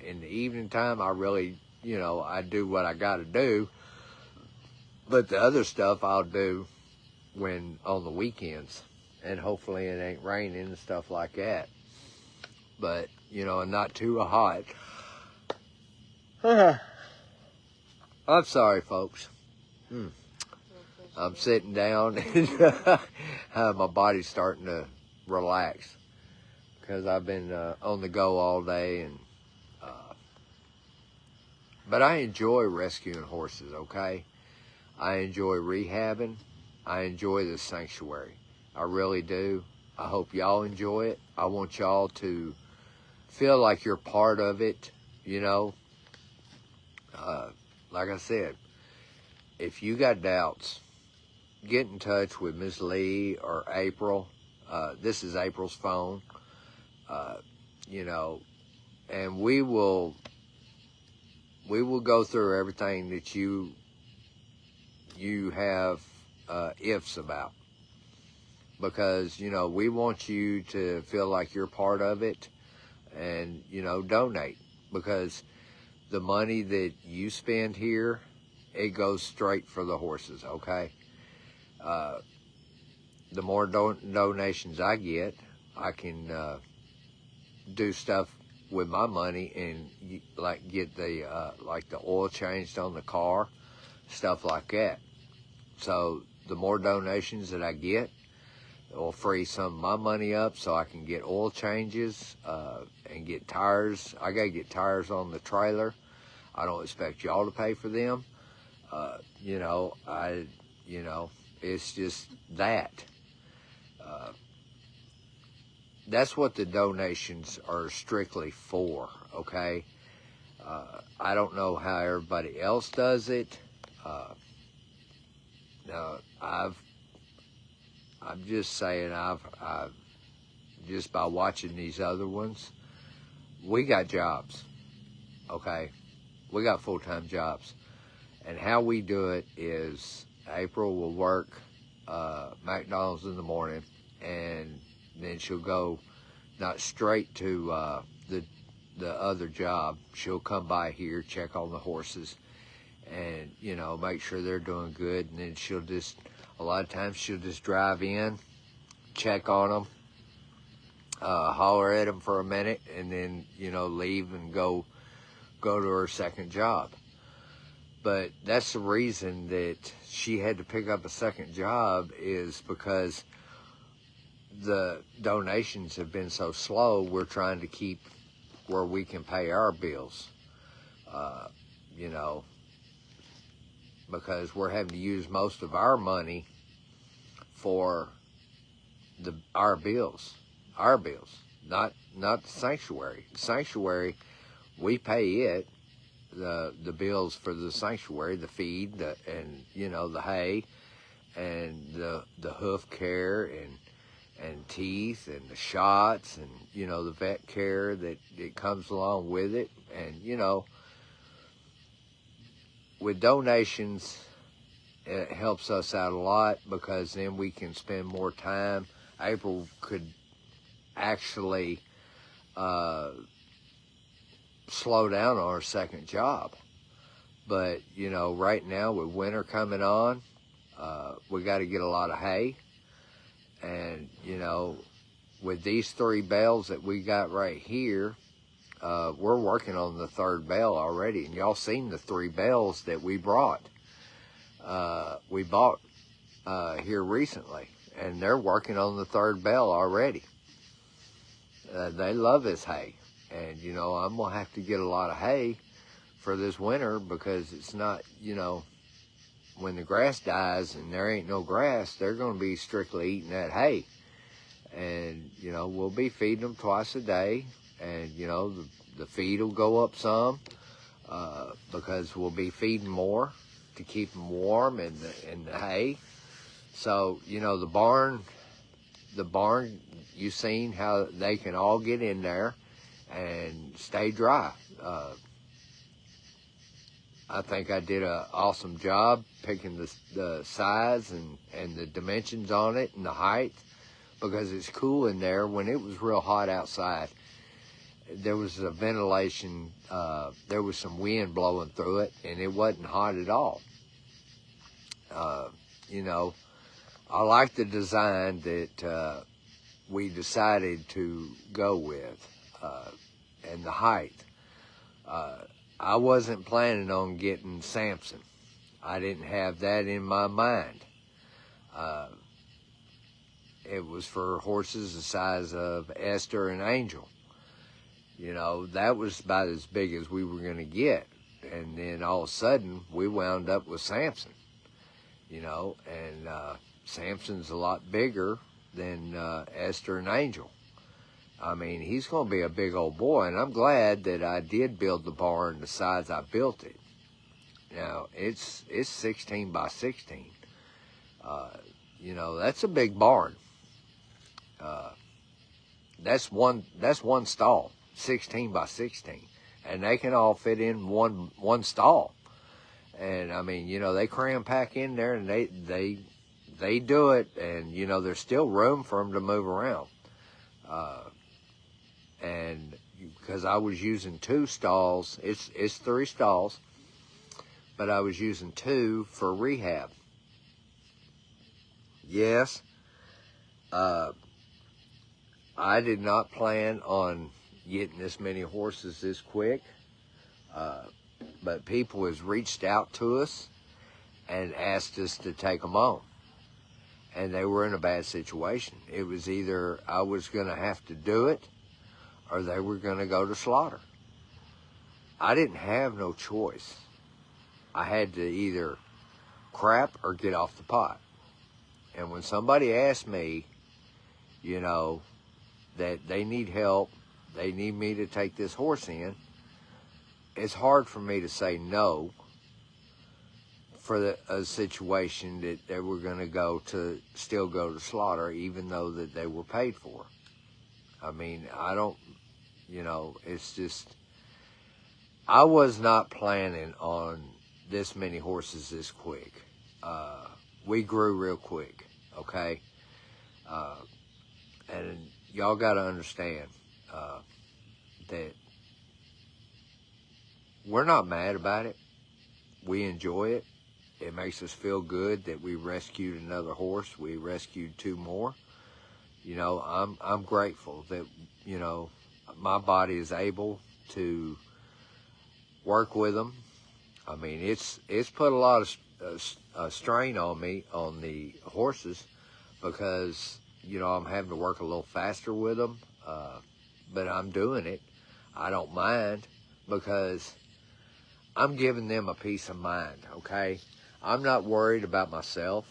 In the evening time, I really, you know, I do what I got to do, but the other stuff I'll do when on the weekends, and hopefully it ain't raining and stuff like that. But, you know, and not too hot. I'm sorry, folks. I'm sitting down and my body's starting to relax because I've been on the go all day. And but I enjoy rescuing horses, okay? I enjoy rehabbing. I enjoy this sanctuary. I really do. I hope y'all enjoy it. I want y'all to feel like you're part of it, you know. Like I said, if you got doubts, get in touch with Miss Lee or April. This is April's phone. You know, and we will go through everything that you have ifs about, because you know we want you to feel like you're part of it, and you know, donate, because the money that you spend here, it goes straight for the horses. Okay. The more donations I get, I can do stuff with my money and like get the like the oil changed on the car, stuff like that. So the more donations that I get, it will free some of my money up so I can get oil changes and get tires. I gotta get tires on the trailer. I don't expect y'all to pay for them. You know, it's just that. That's what the donations are strictly for, okay? I don't know how everybody else does it. Now, I'm just saying, I've just by watching these other ones, we got jobs, okay? We got full-time jobs. And how we do it is April will work McDonald's in the morning, and then she'll go not straight to the other job. She'll come by here, check on the horses, and you know, make sure they're doing good. And then she'll just, a lot of times she'll just drive in, check on them, holler at them for a minute, and then you know, leave and go to her second job. But that's the reason that she had to pick up a second job, is because the donations have been so slow. We're trying to keep where we can pay our bills, you know, because we're having to use most of our money for our bills, not the sanctuary. Sanctuary, we pay it. The bills for the sanctuary, the feed, and you know, the hay, and the hoof care, and teeth, and the shots, and you know, the vet care that comes along with it. And you know, with donations, it helps us out a lot, because then we can spend more time. April could actually slow down on our second job. But you know, right now with winter coming on, we got to get a lot of hay. And you know, with these 3 bales that we got right here, we're working on the 3rd bale already. And y'all seen the 3 bales that we bought here recently, and they're working on the 3rd bale already. They love this hay. And, you know, I'm going to have to get a lot of hay for this winter, because it's not, you know, when the grass dies and there ain't no grass, they're going to be strictly eating that hay. And, you know, we'll be feeding them twice a day. And, you know, the feed will go up some because we'll be feeding more to keep them warm in the hay. So, you know, the barn, you've seen how they can all get in there and stay dry. I think I did an awesome job picking the size and the dimensions on it and the height, because it's cool in there. When it was real hot outside, there was a ventilation, there was some wind blowing through it, and it wasn't hot at all. You know, I like the design that we decided to go with. And the height. I wasn't planning on getting Samson. I didn't have that in my mind. It was for horses the size of Esther and Angel. You know, that was about as big as we were going to get. And then all of a sudden, we wound up with Samson. You know, and Samson's a lot bigger than Esther and Angel. I mean, he's going to be a big old boy, and I'm glad that I did build the barn the size I built it. Now it's 16 by 16. You know, that's a big barn. That's one stall, 16 by 16, and they can all fit in one stall. And I mean, you know, they cram pack in there, and they do it, and you know, there's still room for them to move around. And because I was using 2 stalls, it's 3 stalls, but I was using 2 for rehab. Yes, I did not plan on getting this many horses this quick, but people has reached out to us and asked us to take them on. And they were in a bad situation. It was either I was going to have to do it or they were going to go to slaughter. I didn't have no choice. I had to either crap or get off the pot. And when somebody asked me, you know, that they need help, they need me to take this horse in, it's hard for me to say no for a situation that they were going to still go to slaughter, even though that they were paid for. I mean, I don't, you know, it's just, I was not planning on this many horses this quick. We grew real quick, okay? And y'all got to understand that we're not mad about it. We enjoy it. It makes us feel good that we rescued another horse. We rescued 2 more. You know, I'm grateful that, you know, my body is able to work with them. I mean, it's put a lot of strain on me, on the horses, because, you know, I'm having to work a little faster with them, but I'm doing it. I don't mind, because I'm giving them a peace of mind, okay? I'm not worried about myself.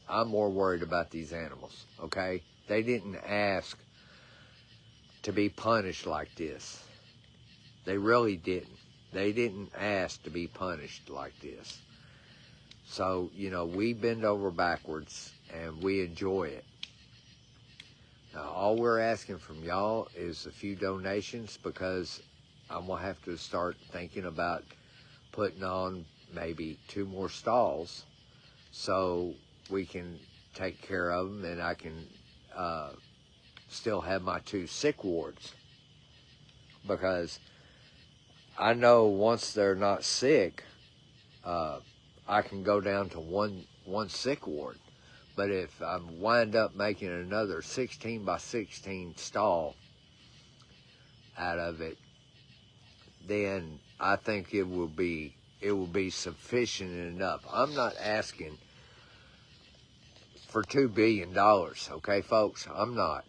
I'm more worried about these animals, okay? They didn't ask to be punished like this. They really didn't. They didn't ask to be punished like this. So, you know, we bend over backwards and we enjoy it. Now, all we're asking from y'all is a few donations, because I'm going to have to start thinking about putting on maybe 2 more stalls so we can take care of them, and I can still have my 2 sick wards. Because I know once they're not sick, I can go down to one sick ward. But if I wind up making another 16 by 16 stall out of it, then I think it will be sufficient enough. I'm not asking for $2 billion, okay, folks? I'm not.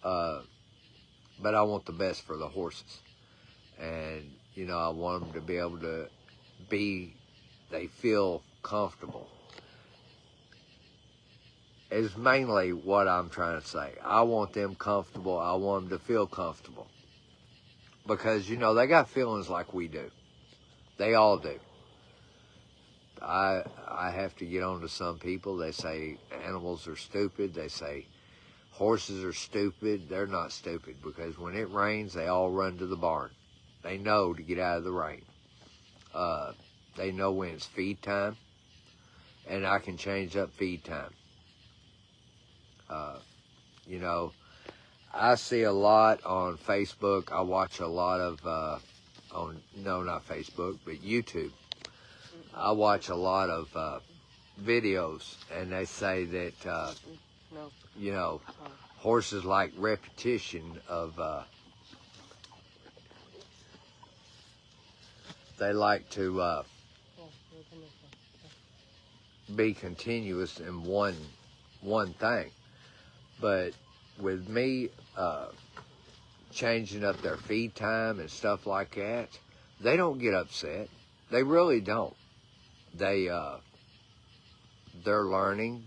But I want the best for the horses. And, you know, I want them to be able to they feel comfortable. Is mainly what I'm trying to say. I want them comfortable. I want them to feel comfortable. Because, you know, they got feelings like we do. They all do. I have to get on to some people. They say animals are stupid. They say horses are stupid. They're not stupid, because when it rains, they all run to the barn. They know to get out of the rain. They know when it's feed time, and I can change up feed time. You know, I see a lot on Facebook. I watch a lot of, not Facebook, but YouTube. I watch a lot of videos, and they say that, you know, horses like repetition of, they like to be continuous in one thing. But with me changing up their feed time and stuff like that, they don't get upset. They really don't. They're learning.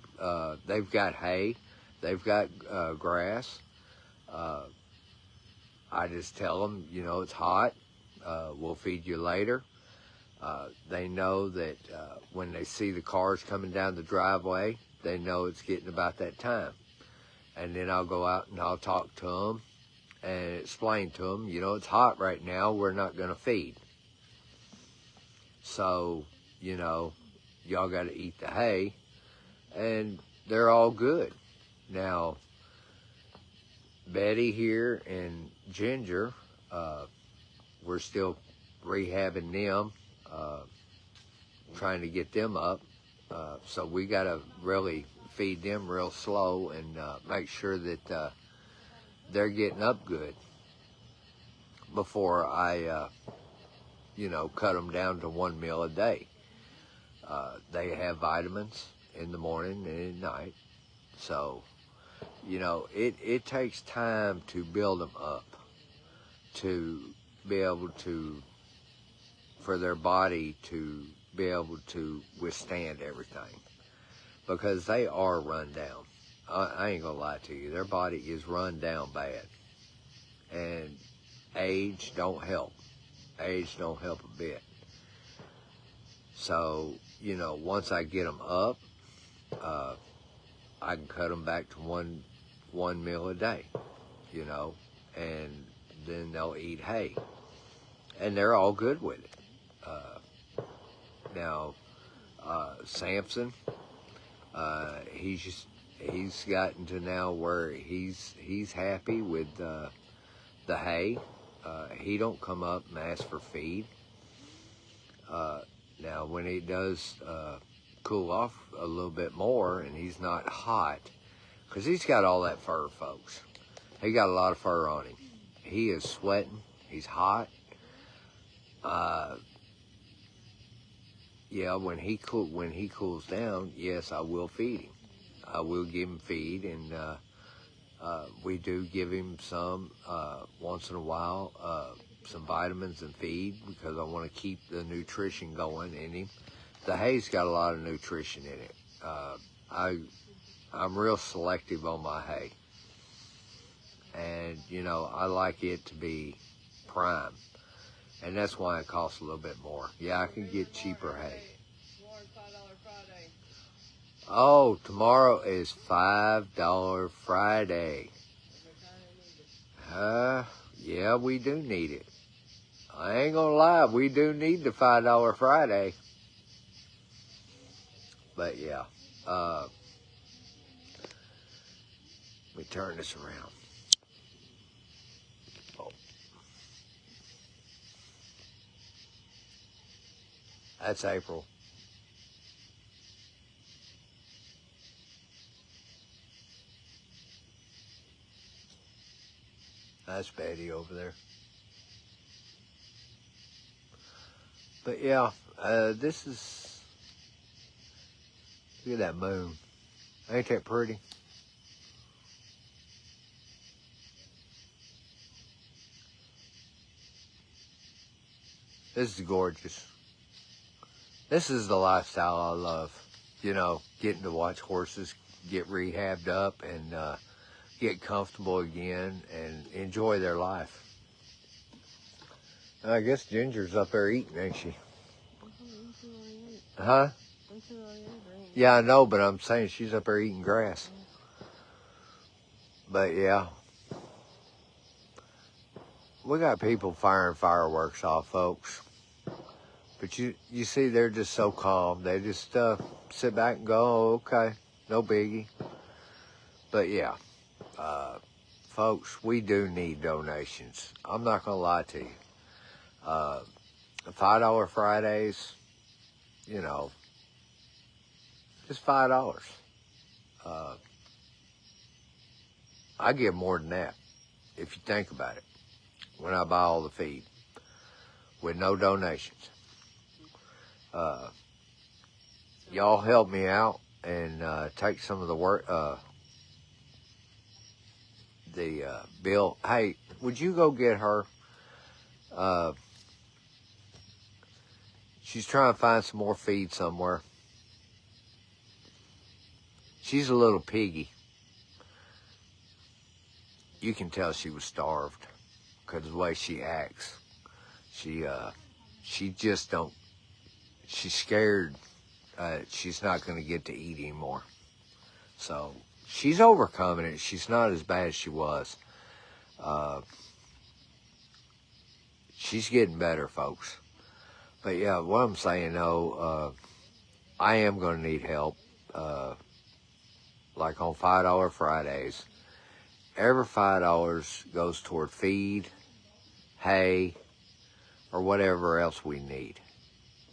They've got hay. They've got grass. I just tell them, you know, it's hot. We'll feed you later. They know that when they see the cars coming down the driveway, they know it's getting about that time. And then I'll go out and I'll talk to them and explain to them, you know, it's hot right now, we're not going to feed. So, you know, y'all got to eat the hay, and they're all good. Now, Betty here and Ginger, we're still rehabbing them, trying to get them up. So we got to really feed them real slow and make sure that they're getting up good before I, you know, cut them down to 1 meal a day. They have vitamins in the morning and at night. So, you know, it takes time to build them up, to be able to, for their body to be able to withstand everything, because they are run down. I ain't gonna lie to you, their body is run down bad, and age don't help. Age don't help a bit. So, you know, once I get them up, I can cut them back to one meal a day, you know, and then they'll eat hay, and they're all good with it. Now, Samson, he's gotten to now where he's happy with the hay. He don't come up and ask for feed. Now, when he does cool off a little bit more and he's not hot, because he's got all that fur, folks. He got a lot of fur on him. He is sweating. He's hot. Yeah, when he cools down, yes, I will feed him. I will give him feed, and we do give him some once in a while, some vitamins and feed, because I want to keep the nutrition going in him. The hay's got a lot of nutrition in it. I'm real selective on my hay, and you know, I like it to be prime, and that's why it costs a little bit more. Yeah, I can get cheaper hay. Oh, tomorrow is $5 Friday. Yeah, we do need it. I ain't gonna lie, we do need the $5 Friday. But yeah, let me turn this around. Oh. That's April. That's Betty over there. But yeah, this is, look at that moon. Ain't that pretty? This is gorgeous. This is the lifestyle I love. You know, getting to watch horses get rehabbed up and get comfortable again and enjoy their life. I guess Ginger's up there eating, ain't she? Huh? Yeah, I know, but I'm saying she's up there eating grass. But yeah, we got people firing fireworks off, folks. But you see, they're just so calm. They just sit back and go, oh, okay, no biggie. But yeah, folks, we do need donations. I'm not going to lie to you. $5 Fridays, you know, just $5. I give more than that, if you think about it, when I buy all the feed, with no donations. Y'all help me out and take some of the work, the bill. Hey, would you go get her? She's trying to find some more feed somewhere. She's a little piggy. You can tell she was starved because of the way she acts. She just don't she's scared she's not going to get to eat anymore. So she's overcoming it. She's not as bad as she was. She's getting better, folks. But yeah, what I'm saying though, I am going to need help. Like on $5 Fridays, every $5 goes toward feed, hay, or whatever else we need.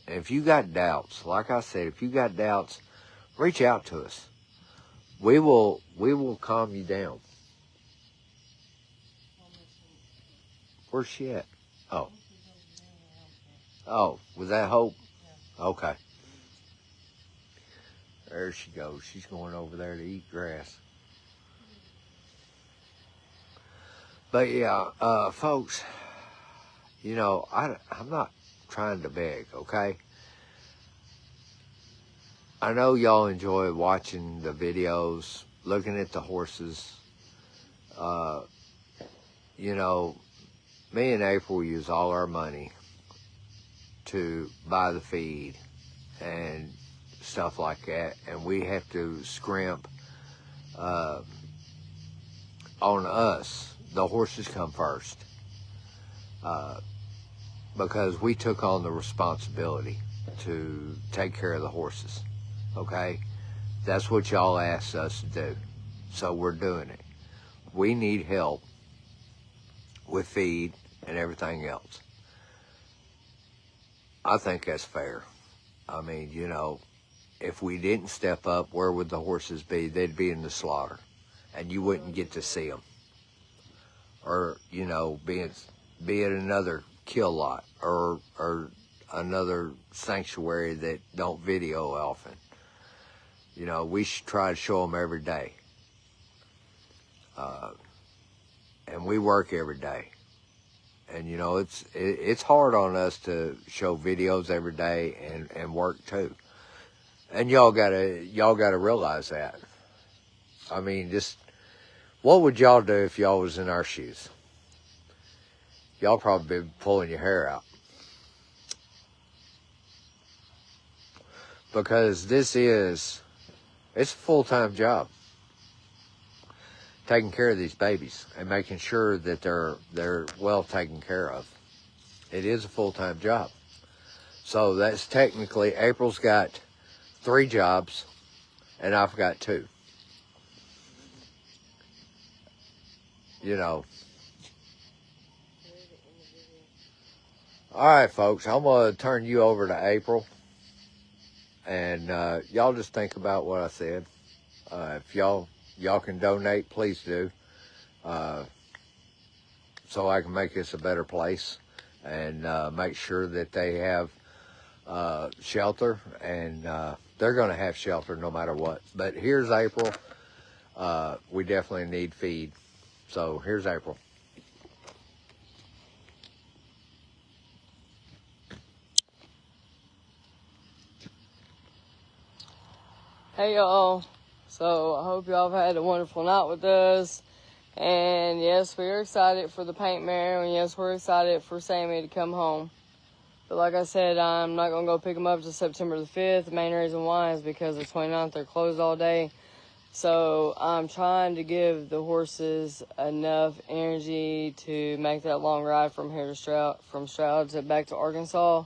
And if you got doubts, like I said, if you got doubts, reach out to us. We will calm you down. Where's she at? Oh, was that Hope? Okay. There she goes. She's going over there to eat grass. But yeah, folks, you know, I'm not trying to beg, okay? I know y'all enjoy watching the videos, looking at the horses. You know, me and April use all our money to buy the feed and stuff like that, and we have to scrimp on us. The horses come first because we took on the responsibility to take care of the horses, okay? That's what y'all asked us to do, so we're doing it. We need help with feed and everything else. I think that's fair. I mean, you know, if we didn't step up, where would the horses be? They'd be in the slaughter, and you wouldn't get to see them. Or, you know, be at another kill lot or another sanctuary that don't video often. You know, we should try to show them every day. And we work every day. And, you know, it's hard on us to show videos every day and work too. And y'all gotta realize that. I mean, just what would y'all do if y'all was in our shoes? Y'all probably be pulling your hair out. Because it's a full-time job. Taking care of these babies and making sure that they're well taken care of. It is a full-time job. So that's technically, April's got 3 jobs and I've got 2. You know. All right, folks, I'm going to turn you over to April. And y'all just think about what I said. If y'all can donate, please do. So I can make this a better place and make sure that they have shelter. And they're going to have shelter no matter what. But here's April. We definitely need feed. So here's April. Hey y'all, so I hope y'all have had a wonderful night with us, and yes, we're excited for the paint mare, and yes, we're excited for Sammy to come home. But like I said, I'm not going to go pick him up till September the 5th. The main reason why is because the 29th they're closed all day. So I'm trying to give the horses enough energy to make that long ride from here to Stroud to back to Arkansas.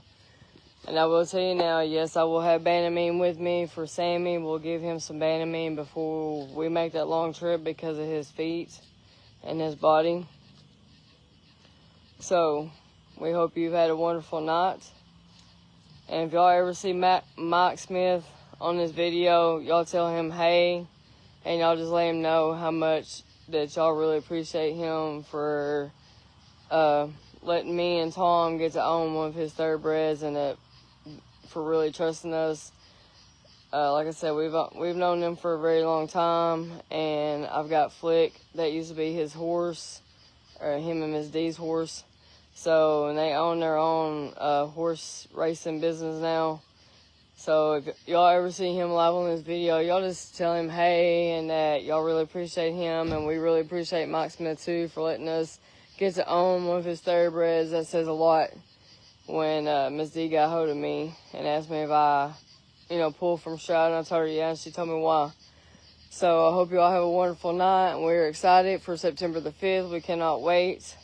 And I will tell you now, yes, I will have Banamine with me for Sammy. We'll give him some Banamine before we make that long trip because of his feet and his body. So, we hope you've had a wonderful night. And if y'all ever see Mike Smith on this video, y'all tell him hey. And y'all just let him know how much that y'all really appreciate him for letting me and Tom get to own one of his thoroughbreds and for really trusting us. Like I said, we've known him for a very long time, and I've got Flick that used to be his horse, or him and Miss D's horse. So, and they own their own horse racing business now. So if y'all ever see him live on this video, y'all just tell him hey, and that y'all really appreciate him, and we really appreciate Mike Smith too for letting us get to own one of his thoroughbreds. That says a lot. when Miss D got hold of me and asked me if I, pulled from Stroud, and I told her yeah, and she told me why. So I hope you all have a wonderful night. We're excited for September the 5th. We cannot wait.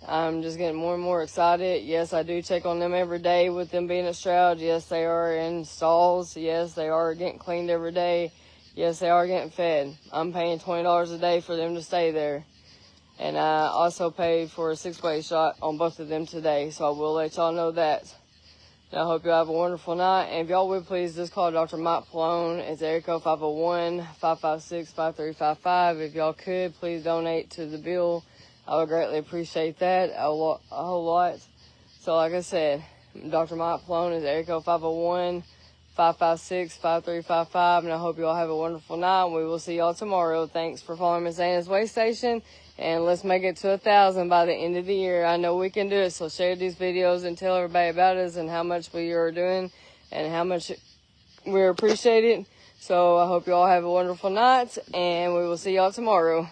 I'm just getting more and more excited. Yes, I do check on them every day with them being at Stroud. Yes, they are in stalls. Yes, they are getting cleaned every day. Yes, they are getting fed. I'm paying $20 a day for them to stay there. And I also paid for a 6-way shot on both of them today. So I will let y'all know that. And I hope y'all have a wonderful night. And if y'all would please just call Dr. Mike Pallone. It's area code 501-556-5355. If y'all could, please donate to the bill. I would greatly appreciate that a whole lot. So like I said, Dr. Mike Pallone is area code 501-556-5355. And I hope you all have a wonderful night. We will see y'all tomorrow. Thanks for following Miss Anna's Way Station. And let's make it to 1,000 by the end of the year. I know we can do it. So share these videos and tell everybody about us and how much we are doing and how much we appreciate it. So I hope you all have a wonderful night. And we will see y'all tomorrow.